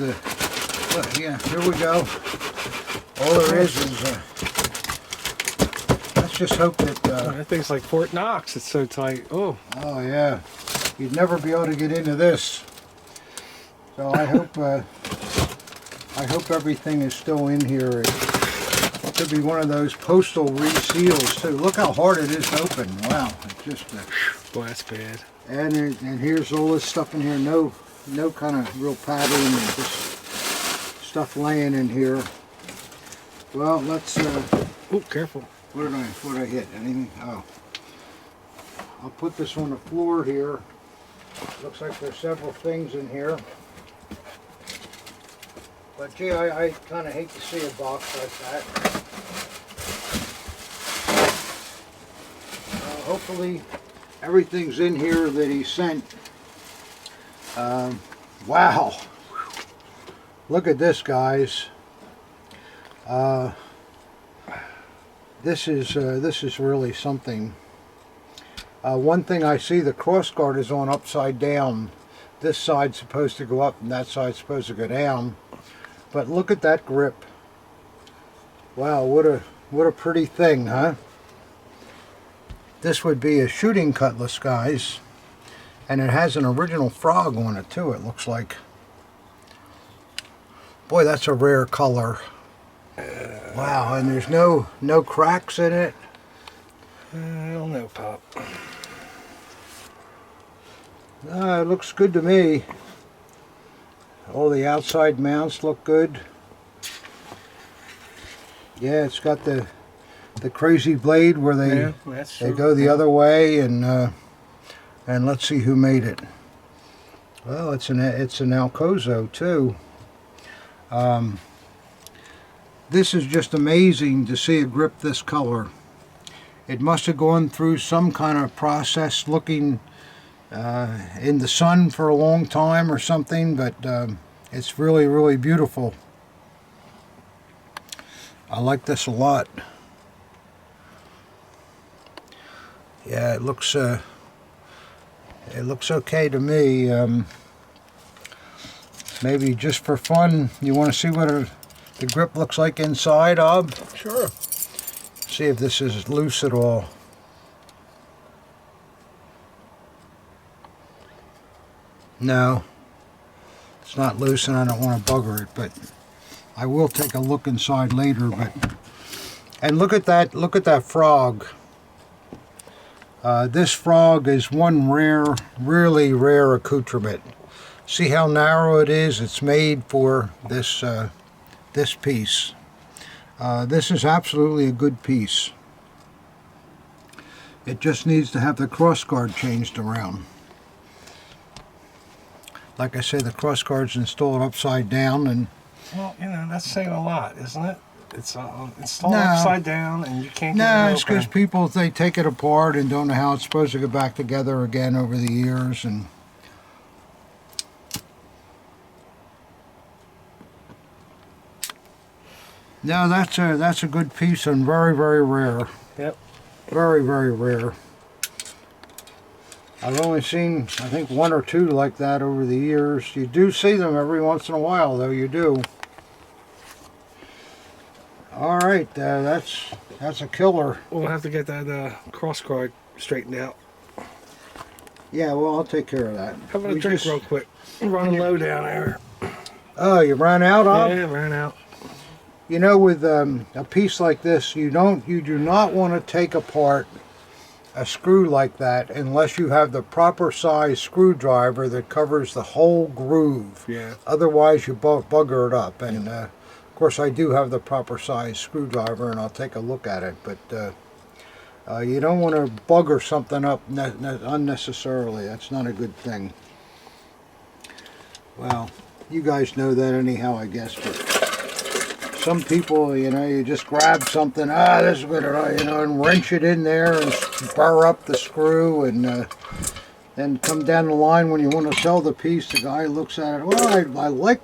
Yeah, here we go. All there is let's just hope that that thing's like Fort Knox. It's so tight. Oh yeah, you'd never be able to get into this. So I hope everything is still in here. It could be one of those postal reseals too. Look how hard it is to open. Wow, it's just boy, that's bad. and here's all this stuff in here. No kind of real pattern, and just stuff laying in here. Well, let's oh, careful. what did I hit? Anything? Oh, I'll put this on the floor here. Looks like there's several things in here. But gee, I kind of hate to see a box like that. Hopefully everything's in here that he sent. Wow. Look at this, guys. This is really something. One thing I see, the cross guard is on upside down. This side's supposed to go up and that side's supposed to go down. But look at that grip. Wow, what a pretty thing, huh? This would be a shooting cutlass, guys. And it has an original frog on it too, it looks like. Boy, that's a rare color. Wow, and there's no cracks in it. I don't know, Pop. It looks good to me. All the outside mounts look good. Yeah, it's got the crazy blade where they go the other way, and let's see who made it. Well, it's an Alcozo too. This is just amazing to see a grip this color. It must have gone through some kind of process looking in the sun for a long time or something, but it's really, really beautiful. I like this a lot. Yeah, it looks okay to me. Maybe just for fun, you want to see what the grip looks like inside, Ob? Sure. See if this is loose at all. No, it's not loose, and I don't want to bugger it, but I will take a look inside later. And look at that frog. This frog is one really rare accoutrement. See how narrow it is? It's made for this this piece. This is absolutely a good piece. It just needs to have the cross guard changed around. Like I say, the cross guard's installed upside down, and well, you know, that's saying a lot, isn't it? It's installed upside down, and you can't get it open. No, it's because people, they take it apart and don't know how it's supposed to go back together again over the years. And no, that's a good piece and very, very rare. Yep. Very, very rare. I've only seen, I think, one or two like that over the years. You do see them every once in a while, though. You do. All right, that's a killer. We'll have to get that cross guard straightened out. Yeah, well, I'll take care of that. How about a drink real quick? I'm running low down there. Oh, you ran out, Ob? Yeah, ran out. You know, with a piece like this, you do not want to take apart a screw like that unless you have the proper size screwdriver that covers the whole groove. Yeah. Otherwise, you bugger it up. And of course, I do have the proper size screwdriver, and I'll take a look at it. But you don't want to bugger something up unnecessarily. That's not a good thing. Well, you guys know that anyhow, I guess. But some people, you know, you just grab something, this is good, you know, and wrench it in there and burr up the screw, and then come down the line when you want to sell the piece. The guy looks at it. Well, I like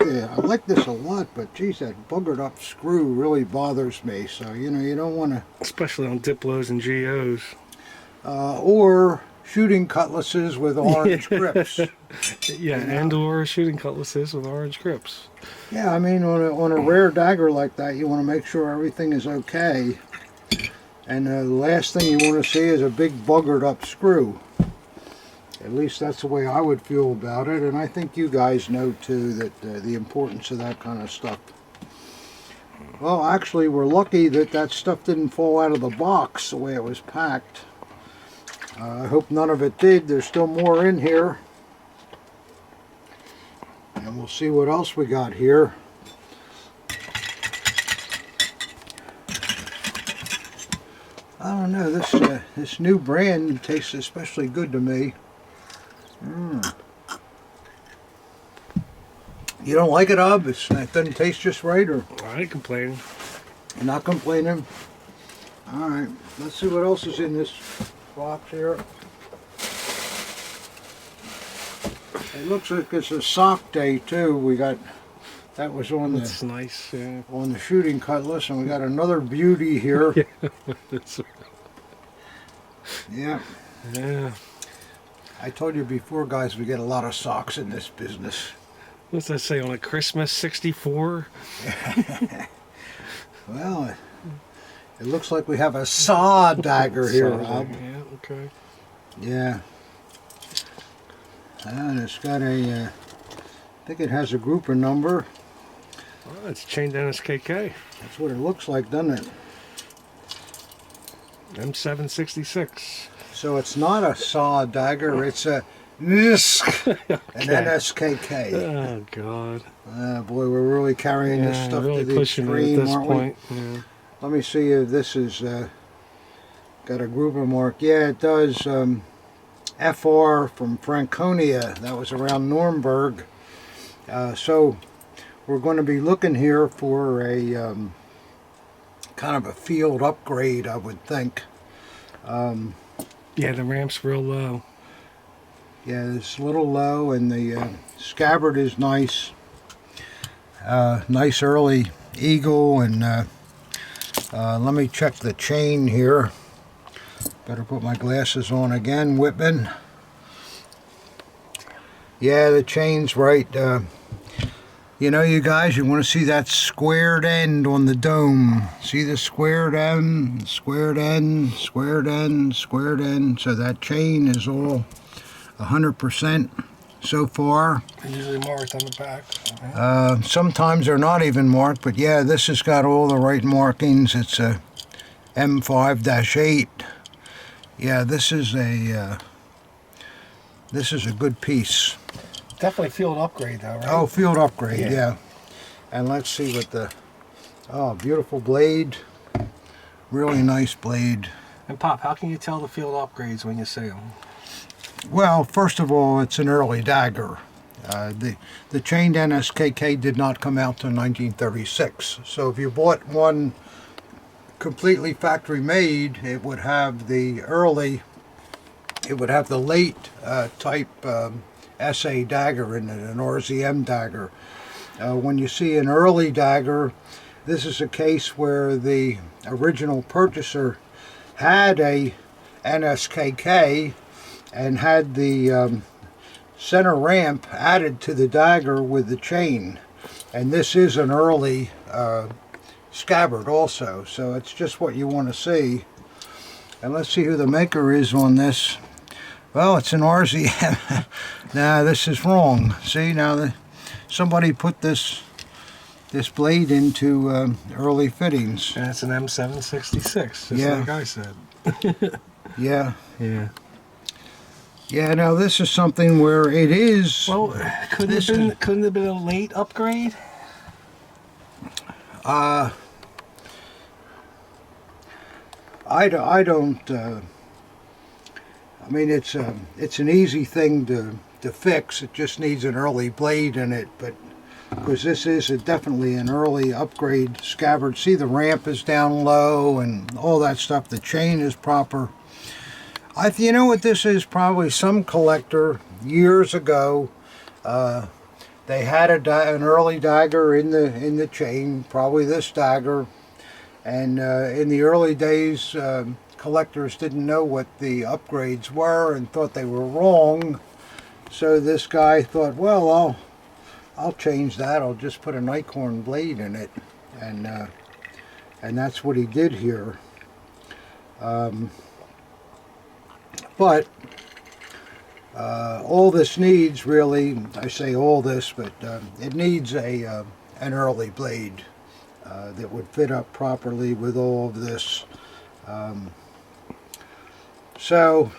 this a lot, but geez, that buggered up screw really bothers me. So you know, you don't want to, especially on Diplos and GOs, or shooting cutlasses with orange grips. Yeah, and or shooting cutlasses with orange grips. Yeah, I mean, on a rare dagger like that, you want to make sure everything is okay. And the last thing you want to see is a big buggered up screw. At least that's the way I would feel about it. And I think you guys know too that the importance of that kind of stuff. Well, actually, we're lucky that that stuff didn't fall out of the box the way it was packed. I hope none of it did. There's still more in here. And we'll see what else we got here. I don't know, this new brand tastes especially good to me. You don't like it, Ob? It doesn't taste just right, or? I ain't complaining. You're not complaining? Alright, let's see what else is in this box here. It looks like it's a sock day too. We got That was on That's nice. Yeah. on the shooting cutlass, and we got another beauty here. Yeah. Yeah. I told you before, guys, we get a lot of socks in this business. What's that say on a Christmas 64? Well, it looks like we have a saw dagger here, Rob. Yeah, okay. Yeah. And it's got a, I think it has a grouper number. Oh, it's chained NSKK. That's what it looks like, doesn't it? M766. So it's not a saw dagger, it's a NSK, Okay. an NSKK. Oh, God. Boy, we're really carrying this stuff really to the pushing extreme, it at this aren't point. we? Yeah. Let me see if this is got a grouper mark. Yeah, it does. FR from Franconia. That was around Nuremberg. So we're going to be looking here for a kind of a field upgrade, I would think. Yeah, the ramp's real low. Yeah, it's a little low, and the scabbard is nice. Nice early eagle, and let me check the chain here. Better put my glasses on again, Wittmann. Yeah, the chain's right. You know, you guys, you want to see that squared end on the dome. See the squared end, squared end, squared end, squared end. So that chain is all 100% so far. They're usually marked on the back. Sometimes they're not even marked, but yeah, this has got all the right markings. It's a M5-8. Yeah, this is a good piece. Definitely field upgrade though, right? Oh, field upgrade, yeah. And let's see what the, oh, beautiful blade. Really nice blade. And Pop, how can you tell the field upgrades when you see them? Well, first of all, it's an early dagger. The chained NSKK did not come out till 1936. So if you bought one completely factory made, it would have the early, it would have the late type SA dagger in it, an RZM dagger. When you see an early dagger, this is a case where the original purchaser had a NSKK and had the center ramp added to the dagger with the chain. And this is an early scabbard also, so it's just what you want to see. And let's see who the maker is on this. Well, it's an RZM. Nah, this is wrong. See, now somebody put this blade into early fittings. And it's an M766, just Yeah. like I said. Yeah. Yeah. Yeah, now this is something where it is... Well, couldn't it have been a late upgrade? I don't... I mean, it's an easy thing to fix. It just needs an early blade in it, but because this is definitely an early upgrade scabbard. See, the ramp is down low and all that stuff. The chain is proper. You know what this is? Probably some collector years ago. They had an early dagger in the chain, probably this dagger, and in the early days, collectors didn't know what the upgrades were and thought they were wrong. So this guy thought, well, I'll change that. I'll just put a Nicorn blade in it, and that's what he did here. But all this needs, really, I say all this, but it needs an early blade that would fit up properly with all of this. So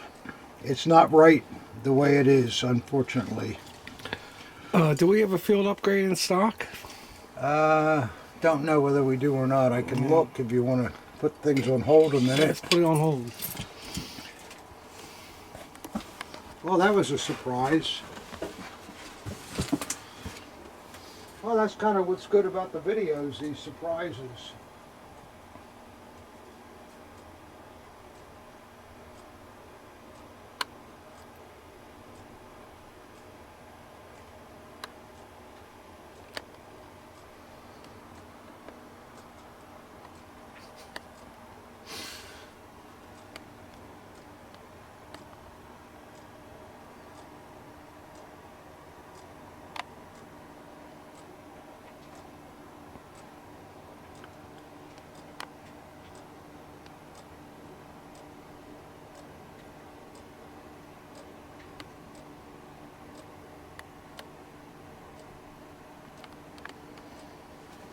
it's not right the way it is, unfortunately. Do we have a field upgrade in stock? Don't know whether we do or not. I can look if you want to put things on hold a minute. Let's put it on hold. Well, that was a surprise. Well, that's kind of what's good about the videos, these surprises.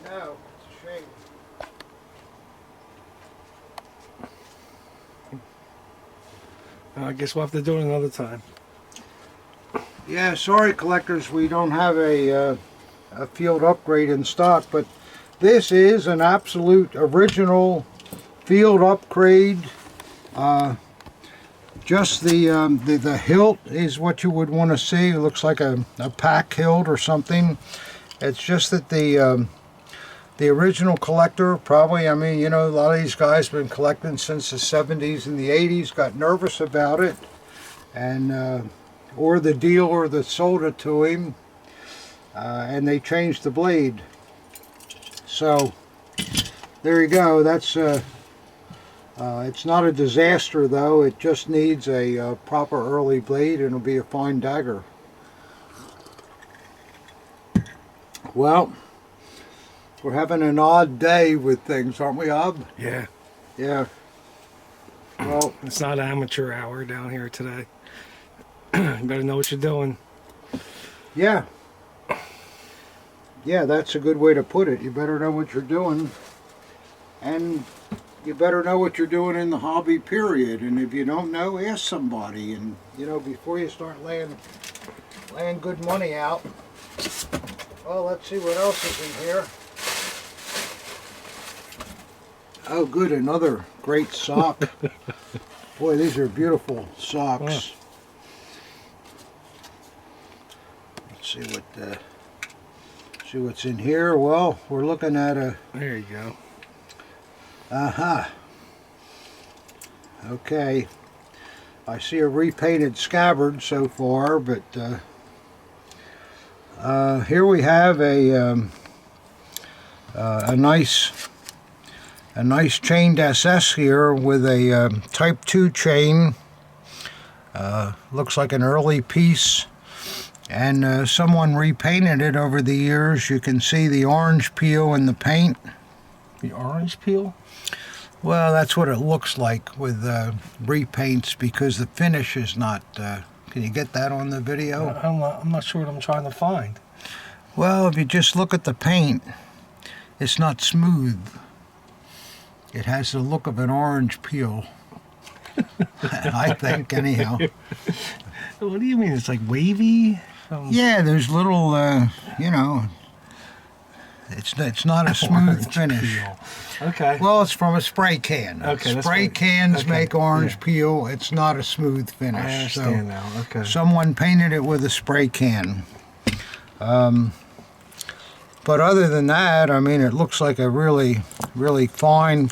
No, it's a shame. I guess we'll have to do it another time. Yeah, sorry collectors, we don't have a field upgrade in stock, but this is an absolute original field upgrade. Just the hilt is what you would want to see. It looks like a pack hilt or something. It's just that the original collector probably, I mean, you know, a lot of these guys have been collecting since the 70s and the 80s, got nervous about it, and or the dealer that sold it to him, and they changed the blade. So there you go. That's it's not a disaster though. It just needs a proper early blade and it'll be a fine dagger. Well, we're having an odd day with things, aren't we, Ob? Yeah. Yeah. Well, it's not amateur hour down here today. You better know what you're doing. Yeah. Yeah, that's a good way to put it. You better know what you're doing. And you better know what you're doing in the hobby, period. And if you don't know, ask somebody. And, you know, before you start laying good money out. Well, let's see what else is in here. Oh, good, another great sock. Boy, these are beautiful socks. Let's see what's in here. Well, we're looking at a... There you go. Aha. Okay. I see a repainted scabbard so far, but here we have a nice chained SS here with a Type 2 chain. Looks like an early piece, and someone repainted it over the years. You can see the orange peel in the paint. The orange peel? Well, that's what it looks like with repaints, because the finish is not... can you get that on the video? I'm not sure what I'm trying to find. Well, if you just look at the paint, it's not smooth. It has the look of an orange peel. I think, anyhow. What do you mean? It's like wavy? Yeah, there's little, you know, it's not a smooth finish. Peel. Okay. Well, it's from a spray can. Okay. Spray cans make orange peel. It's not a smooth finish. I understand now. Okay. Someone painted it with a spray can. But other than that, I mean, it looks like a really fine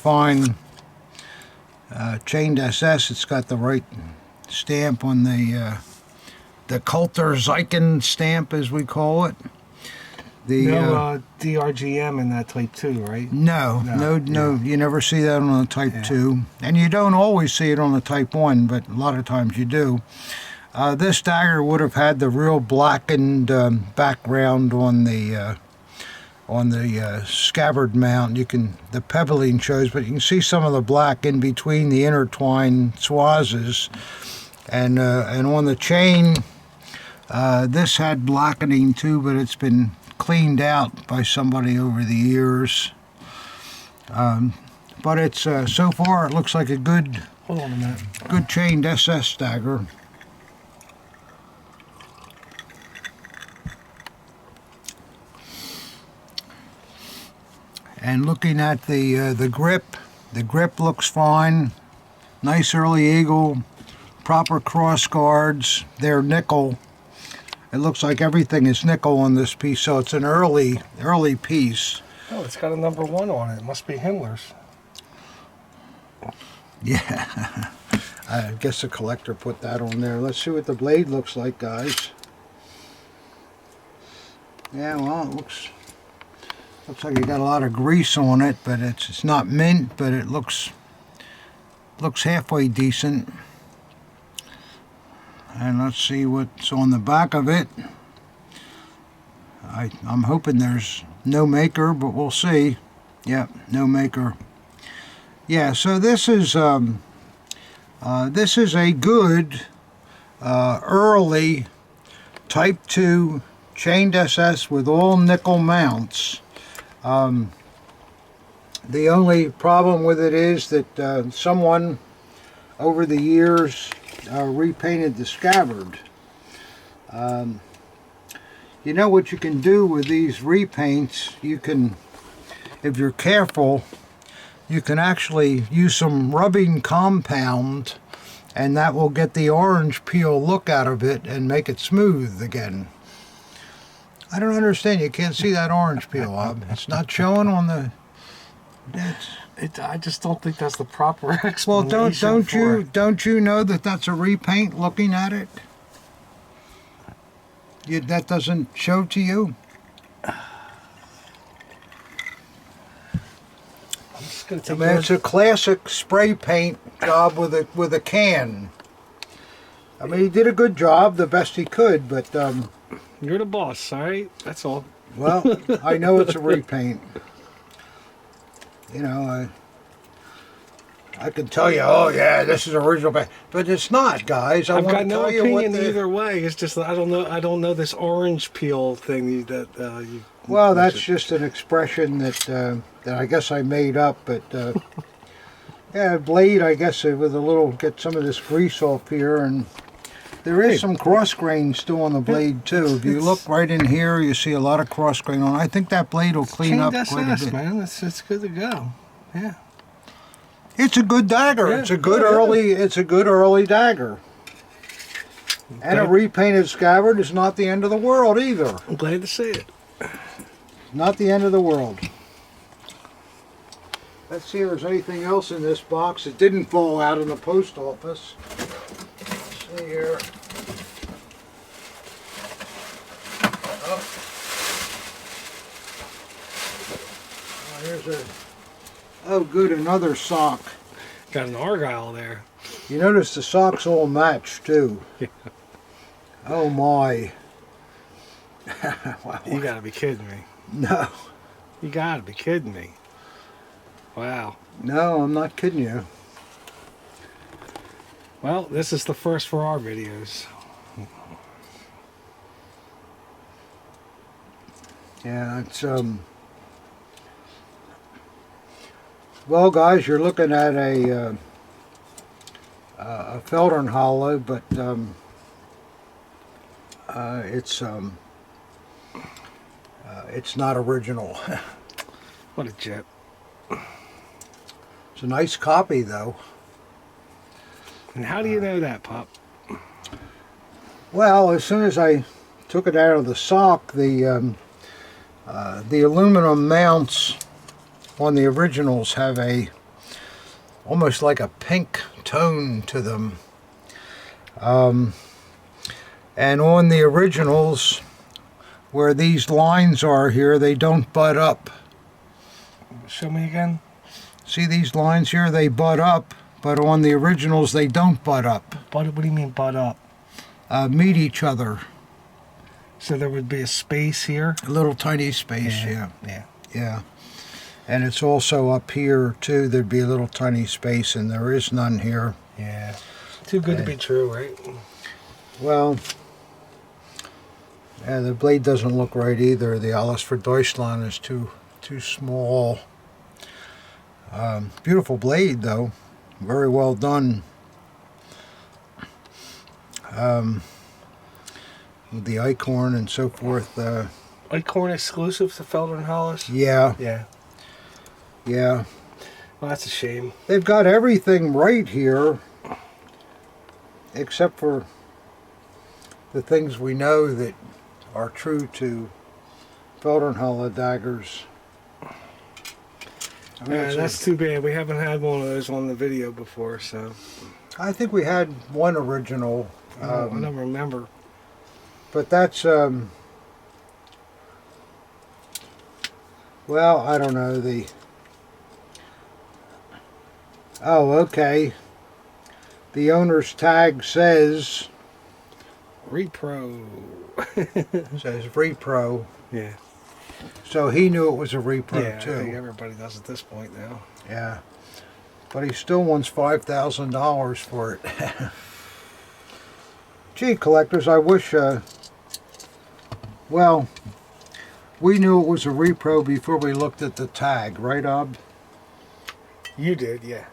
chained SS. It's got the right stamp on the Coulter Zeichen stamp, as we call it. No DRGM in that Type 2, right? No. You never see that on a Type 2. And you don't always see it on a Type 1, but a lot of times you do. This dagger would have had the real blackened background on the scabbard mount. The pebbling shows, but you can see some of the black in between the intertwined swazes. And on the chain, this had blackening too, but it's been cleaned out by somebody over the years. But it's so far it looks like a good, hold on a minute, good chained SS dagger. And looking at the grip looks fine. Nice early eagle, proper cross guards. They're nickel. It looks like everything is nickel on this piece, so it's an early piece. Oh, it's got a number 1 on it. It must be Himmler's. Yeah, I guess the collector put that on there. Let's see what the blade looks like, guys. Yeah, well, it looks like it got a lot of grease on it, but it's not mint, but it looks halfway decent. And let's see what's on the back of it. I'm hoping there's no maker, but we'll see. Yep, no maker. Yeah, so this is a good early Type 2 chained SS with all nickel mounts. The only problem with it is that someone over the years repainted the scabbard. You know what you can do with these repaints? You can, if you're careful, you can actually use some rubbing compound, and that will get the orange peel look out of it and make it smooth again. I don't understand. You can't see that orange peel, Bob. It's not showing on the... I just don't think that's the proper explanation. Well, don't you know that that's a repaint looking at it? That doesn't show to you? I mean, it's a classic spray paint job with a can. I mean, he did a good job, the best he could, but you're the boss, all right? That's all. Well, I know it's a repaint. You know, I can tell you, oh yeah, this is original paint, but it's not, guys. I've got no opinion either way. It's just I don't know this orange peel thing that you. Well, that's just an expression that I guess I made up, but yeah, blade. I guess with a little get some of this grease off here, and there is some cross grain still on the blade too. If you look right in here, you see a lot of cross grain on. I think that blade will clean up quite a bit. Man, it's good to go. Yeah. It's a good dagger. Yeah, it's a good early dagger. Okay. And a repainted scabbard is not the end of the world either. I'm glad to see it. Not the end of the world. Let's see if there's anything else in this box that didn't fall out in the post office. Let's see here. Oh, here's a... Oh, good, another sock. Got an Argyle there. You notice the socks all match, too. Yeah. Oh, my. Wow. You gotta be kidding me. No. You gotta be kidding me. Wow. No, I'm not kidding you. Well, this is the first for our videos. Yeah, it's, well, guys, you're looking at a Feldern Hollow, but it's not original. What a jet! It's a nice copy, though. And how do you know that, Pop? Well, as soon as I took it out of the sock, the aluminum mounts on the originals have almost like a pink tone to them, and on the originals, where these lines are here, they don't butt up. Show me again. See these lines here? They butt up, but on the originals they don't butt up. What do you mean butt up? Meet each other. So there would be a space here? A little tiny space, yeah. Yeah. And it's also up here too. There'd be a little tiny space, and there is none here. Yeah. Too good to be true, right? Well, yeah, the blade doesn't look right either. The Alles für Deutschland is too small. Beautiful blade, though. Very well done. With the Eichhorn and so forth. Eichhorn exclusive to Feldern Hollows? Yeah. Yeah. Yeah. Well, that's a shame. They've got everything right here, except for the things we know that are true to Feldern Hollow daggers. I mean, that's too bad. We haven't had one of those on the video before, so. I think we had one original. I don't remember. But that's, well, I don't know, oh, okay. The owner's tag says... Repro. Says Repro. Yeah. So he knew it was a Repro, yeah, too. I think everybody does at this point now. Yeah. But he still wants $5,000 for it. Gee, collectors, I wish, well, we knew it was a repro before we looked at the tag, right, Ob? You did, yeah.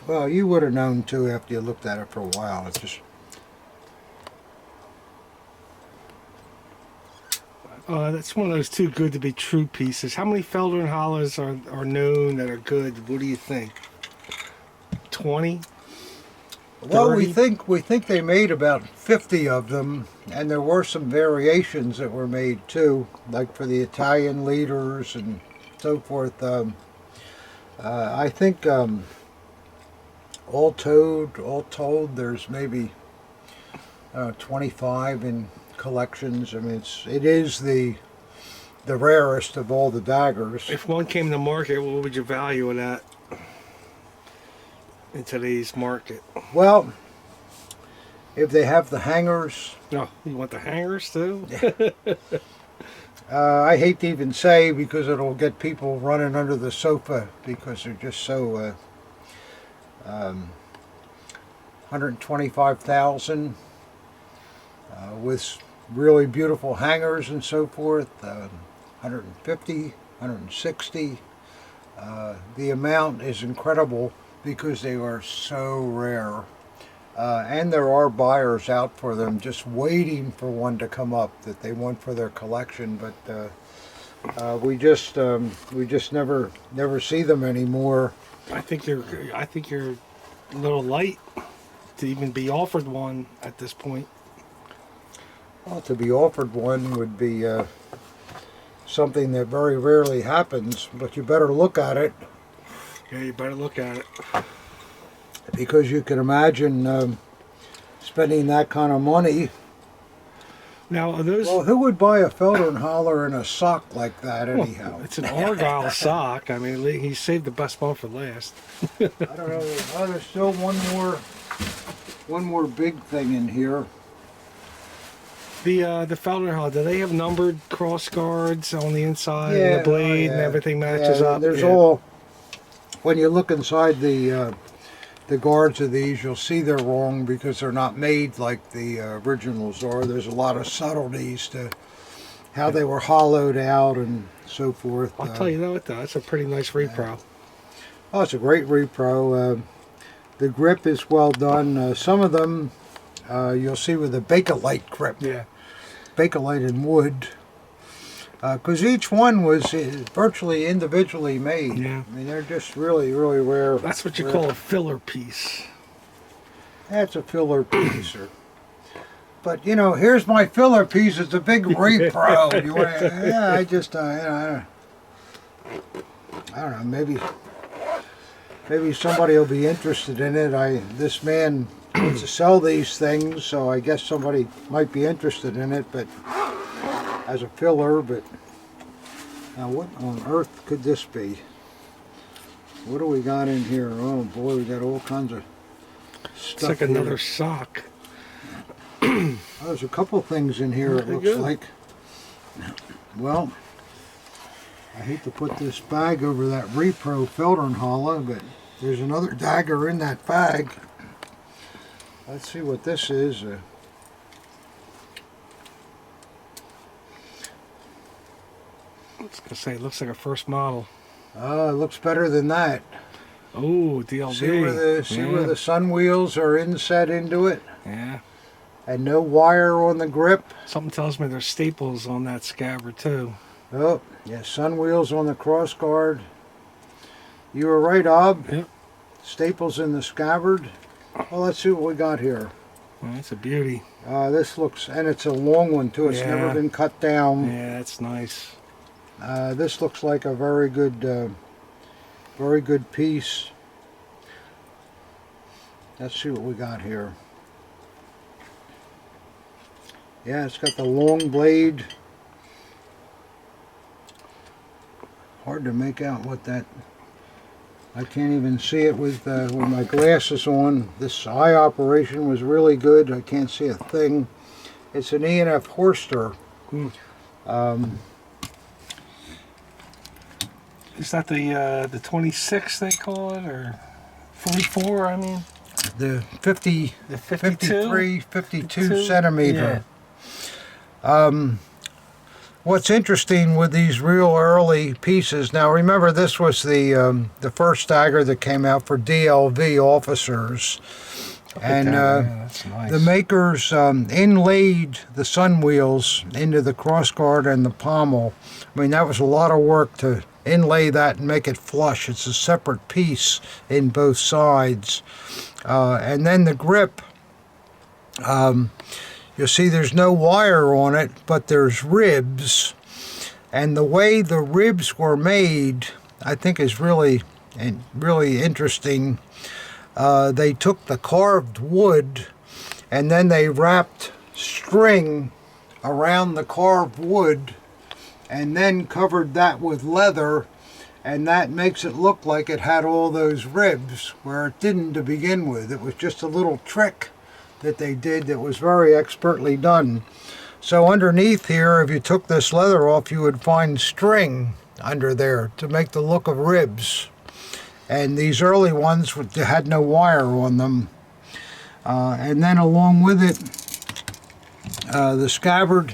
Well, you would have known too after you looked at it for a while. It's just... That's one of those too good to be true pieces. How many Felder and Hollows are known that are good? What do you think? 20? Well, 30? we think they made about 50 of them, and there were some variations that were made too, like for the Italian leaders and so forth. I think all told, there's maybe 25 in collections. I mean, it is the rarest of all the daggers. If one came to market, what would you value it at in today's market? Well, if they have the hangers. No, you want the hangers too? I hate to even say, because it'll get people running under the sofa because they're just so 125,000 with really beautiful hangers and so forth. 150, 160. The amount is incredible because they are so rare. And there are buyers out for them just waiting for one to come up that they want for their collection, but we just never see them anymore. I think you're a little light to even be offered one at this point. Well, to be offered one would be something that very rarely happens, but you better look at it. Yeah, you better look at it. Because you can imagine spending that kind of money. Now, are those... Well, who would buy a Felder and Holler in a sock like that anyhow? It's an Argyle sock. I mean, he saved the best one for last. I don't know. Oh, there's still one more big thing in here. The Felder and Holler, do they have numbered cross guards on the inside and the blade and everything matches up? There's all... When you look inside the guards of these, you'll see they're wrong because they're not made like the originals are. There's a lot of subtleties to how they were hollowed out and so forth. I'll tell you what, though, that's a pretty nice repro. Oh, it's a great repro. The grip is well done. Some of them you'll see with a Bakelite grip. Yeah. Bakelite in wood. Because each one was virtually individually made. Yeah. I mean, they're just really, really rare. That's what you call a filler piece. That's a filler piece. But, you know, here's my filler piece. It's a big repro. You want to, yeah, I just, I don't know, maybe somebody will be interested in it. This man wants to sell these things, so I guess somebody might be interested in it, but as a filler. But now what on earth could this be? What do we got in here? Oh boy, we got all kinds of stuff. It's like another sock. Oh, there's a couple things in here, it looks like. Well, I hate to put this bag over that repro Felder and Holler, but there's another dagger in that bag. Let's see what this is. I was gonna say, it looks like a first model. Oh, it looks better than that. Oh, DLV. See where the sun wheels are inset into it? Yeah. And no wire on the grip. Something tells me there's staples on that scabbard too. Oh, yeah, sun wheels on the cross guard. You were right, Ob. Yep. Staples in the scabbard. Well, let's see what we got here. Well, that's a beauty. This looks, and it's a long one too. It's never been cut down. Yeah, that's nice. This looks like a very good piece. Let's see what we got here. Yeah, it's got the long blade. Hard to make out what that... I can't even see it with my glasses on. This eye operation was really good. I can't see a thing. It's an E&F Horster. Is that the 26 they call it, or 44? I mean, The 50, the 52? 52 centimeter. What's interesting with these real early pieces, now remember this was the first dagger that came out for DLV officers. And that's nice. The makers inlaid the sun wheels into the crossguard and the pommel. I mean, that was a lot of work to inlay that and make it flush. It's a separate piece in both sides. And then the grip, you'll see there's no wire on it, but there's ribs. And the way the ribs were made, I think is really interesting. They took the carved wood and then they wrapped string around the carved wood and then covered that with leather, and that makes it look like it had all those ribs where it didn't to begin with. It was just a little trick that they did that was very expertly done. So underneath here, if you took this leather off, you would find string under there to make the look of ribs. And these early ones had no wire on them. And then along with it, the scabbard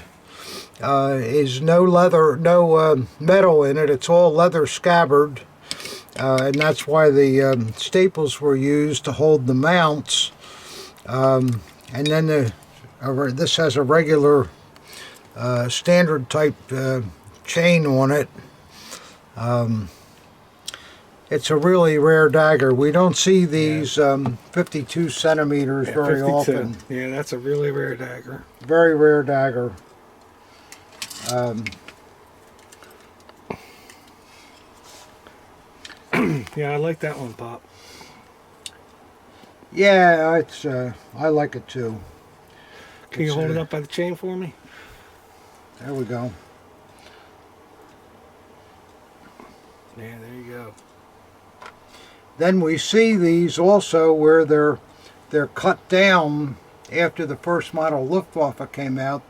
is no leather, no metal in it. It's all leather scabbard. And that's why the staples were used to hold the mounts. And then this has a regular standard type chain on it. It's a really rare dagger. We don't see these 52 centimeters very 52. often. Yeah, that's a really rare dagger. Very rare dagger. Yeah, I like that one, Pop. Yeah, it's I like it too. Can you hold it up by the chain for me? There we go. Yeah, there you go. Then we see these also where they're cut down after the first model Luftwaffe came out.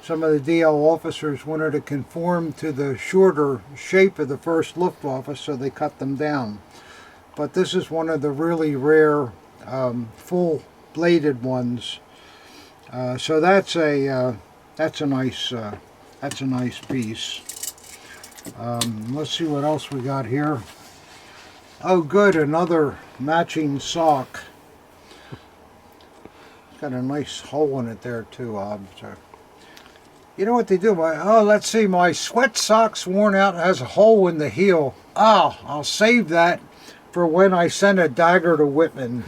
Some of the DL officers wanted to conform to the shorter shape of the first Luftwaffe, so they cut them down. But this is one of the really rare full bladed ones. So that's a nice piece. Let's see what else we got here. Oh, good, another matching sock. It's got a nice hole in it there too, so. You know what they do? Oh, let's see, my sweat sock's worn out, has a hole in the heel. Oh, I'll save that for when I send a dagger to Wittmann.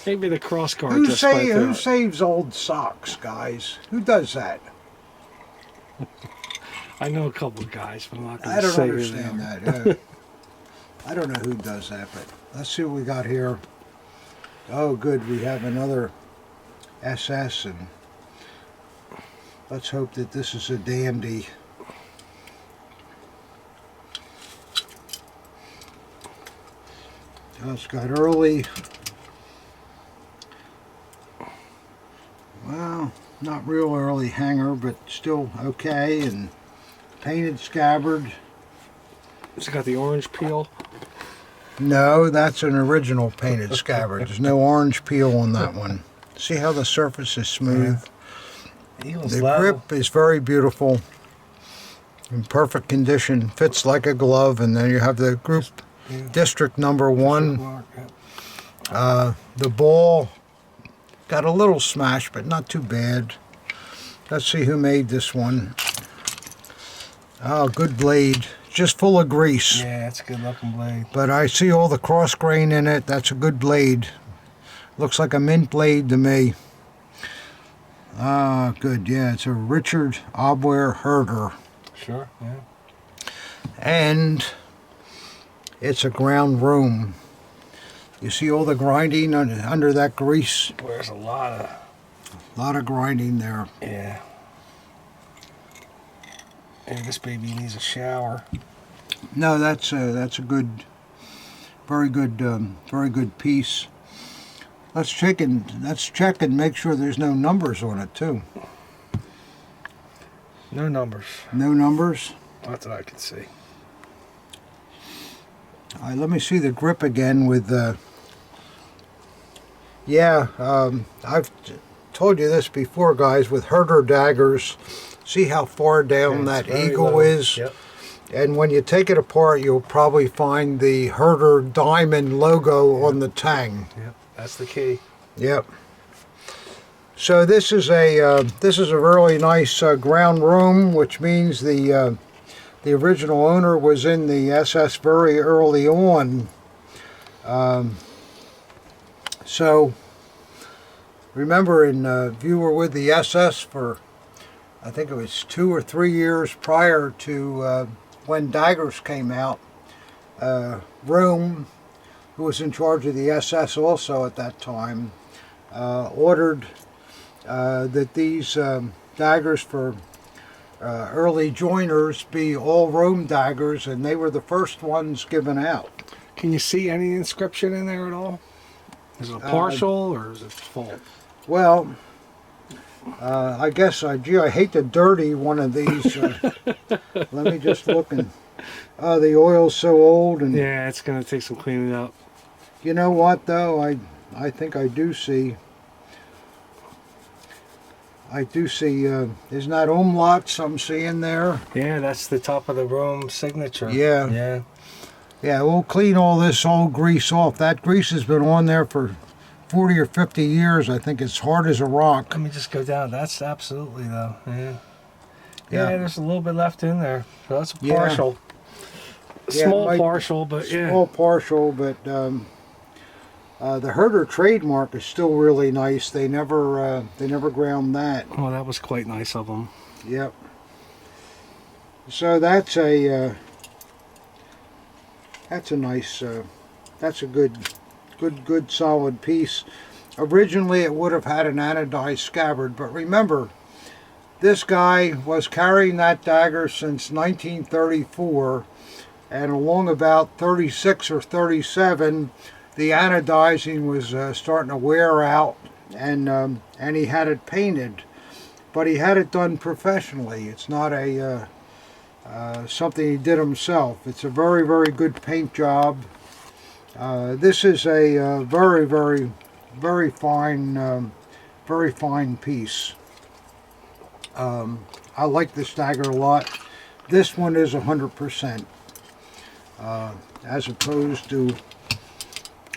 Maybe the crossguard. Who saves old socks, guys? Who does that? I know a couple of guys, but I'm not going I to don't say understand that. I don't know who does that, but let's see what we got here. Oh, good, we have another SS, and let's hope that this is a dandy. Oh, it's got early. Well, not real early hanger, but still okay, and painted scabbard. It's got the orange peel. No, that's an original painted scabbard. There's no orange peel on that one. See how the surface is smooth? Yeah. The grip is very beautiful, in perfect condition, fits like a glove, and then you have the group district number 1. The ball got a little smash, but not too bad. Let's see who made this one. Oh, good blade. Just full of grease. Yeah, it's a good looking blade. But I see all the cross grain in it. That's a good blade. Looks like a mint blade to me. Ah, good. Yeah, it's a Richard Obware Herder. Sure, yeah. And it's a ground room. You see all the grinding under that grease? There's a lot of grinding there. Yeah. And this baby needs a shower. No, that's a good, very good piece. Let's check and make sure there's no numbers on it too. No numbers. No numbers? Not that I can see. All right, let me see the grip again with I've told you this before, guys, with Herder daggers, See how far down that eagle low. is? Yep. And when you take it apart, you'll probably find the Herder diamond logo on the tang. Yep, that's the key. Yep. So this is a really nice ground room, which means the original owner was in the SS very early on. So remember, if you were with the SS for, I think it was 2 or 3 years prior to when daggers came out, Rome, who was in charge of the SS also at that time, ordered that these daggers for early joiners be all Rome daggers, and they were the first ones given out. Can you see any inscription in there at all? Is it partial or is it full? Well, I guess, gee, I hate to dirty one of these. Let me just look, and the oil's so old. And yeah, it's going to take some cleaning up. You know what, though? I think I do see. Isn't that umlauts I'm seeing there? Yeah, that's the top of the Rome signature. Yeah. Yeah. Yeah, we'll clean all this old grease off. That grease has been on there for 40 or 50 years. I think it's hard as a rock. Let me just go down. That's absolutely, though. Yeah. Yeah. Yeah, there's a little bit left in there. So that's a Yeah. partial. Yeah, Small partial, but yeah. Small partial, but the Herder trademark is still really nice. They never ground that. Oh, that was quite nice of them. Yep. So that's a nice, that's a good solid piece. Originally it would have had an anodized scabbard, but remember, this guy was carrying that dagger since 1934, and along about 36 or 37, the anodizing was starting to wear out, and he had it painted, but he had it done professionally. It's not a something he did himself. It's a very, very good paint job. This is a very, very, very fine piece. I like this dagger a lot. This one is 100%, as opposed to,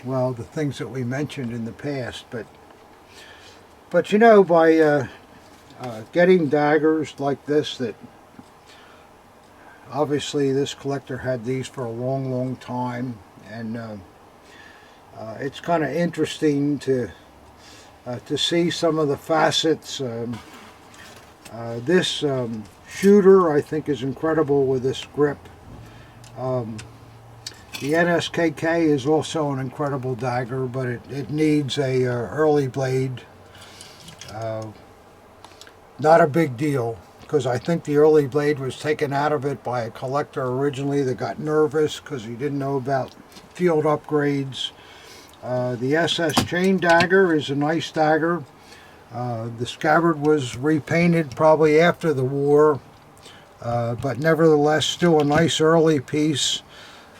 well, the things that we mentioned in the past. But you know, by getting daggers like this, that obviously this collector had these for a long, long time, and it's kind of interesting to see some of the facets. This shooter, I think, is incredible with this grip. The NSKK is also an incredible dagger, but it needs a early blade. Not a big deal, because I think the early blade was taken out of it by a collector originally that got nervous because he didn't know about field upgrades. The SS chain dagger is a nice dagger. The scabbard was repainted probably after the war, but nevertheless still a nice early piece.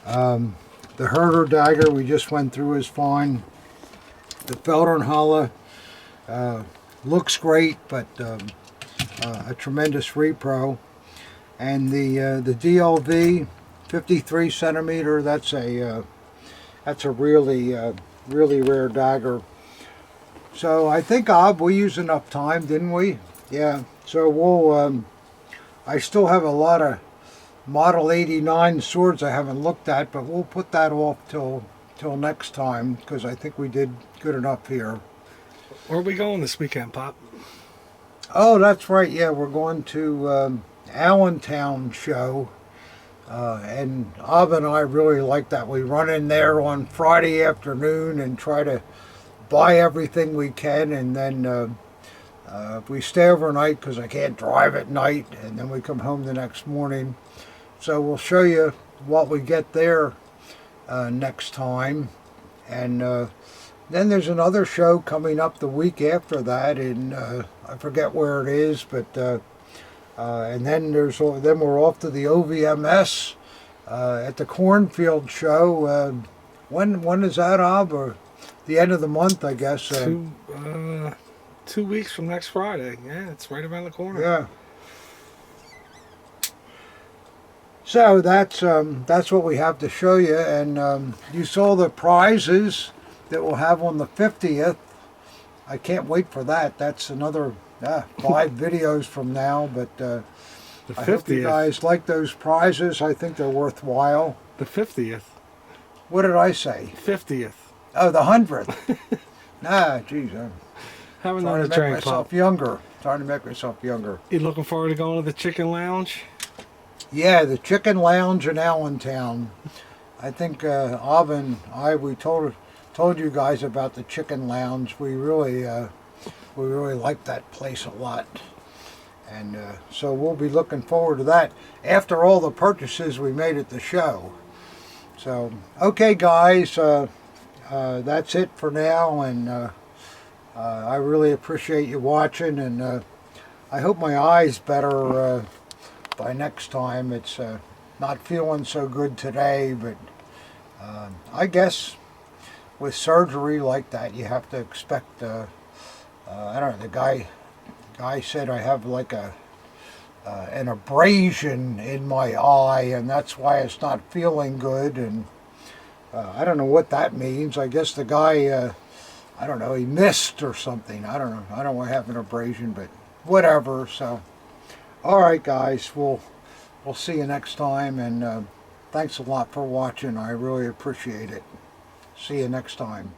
The Herder dagger we just went through is fine. The Feldherrnhalle looks great, but a tremendous repro. And the DLV 53 centimeter, that's a really rare dagger. So I think, we used enough time, didn't we? Yeah. So we'll. I still have a lot of Model 89 swords I haven't looked at, but we'll put that off till next time, because I think we did good enough here. Where are we going this weekend, Pop? Oh, that's right. Yeah, we're going to Allentown show, and Ab and I really like that. We run in there on Friday afternoon and try to buy everything we can, and then we stay overnight because I can't drive at night, and then we come home the next morning. So we'll show you what we get there next time. And then there's another show coming up the week after that in, I forget where it is, but and then we're off to the OVMS at the Cornfield show. When is that, Ab? Or the end of the month, I guess. 2 weeks from next Friday. Yeah, it's right around the corner. Yeah. So that's what we have to show you, and you saw the prizes that we'll have on the 50th. I can't wait for that. That's another 5 videos from now, but I hope you guys like those prizes. I think they're worthwhile. The 50th. What did I say? 50th. Oh, the 100th. Nah, geez, I'm Have trying another to make drink, myself Pop. younger. Trying to make myself younger. You looking forward to going to the Chicken Lounge? Yeah, the Chicken Lounge in Allentown. I think Alvin, we told you guys about the Chicken Lounge. We really like that place a lot, and so we'll be looking forward to that after all the purchases we made at the show. So, okay, guys, that's it for now, and I really appreciate you watching, and I hope my eye's better by next time. It's not feeling so good today, but I guess with surgery like that, you have to expect, I don't know, the guy said I have like an abrasion in my eye, and that's why it's not feeling good, and I don't know what that means. I guess the guy, I don't know, he missed or something. I don't know. I don't want to have an abrasion, but whatever. So, all right, guys, we'll see you next time, and thanks a lot for watching. I really appreciate it. See you next time.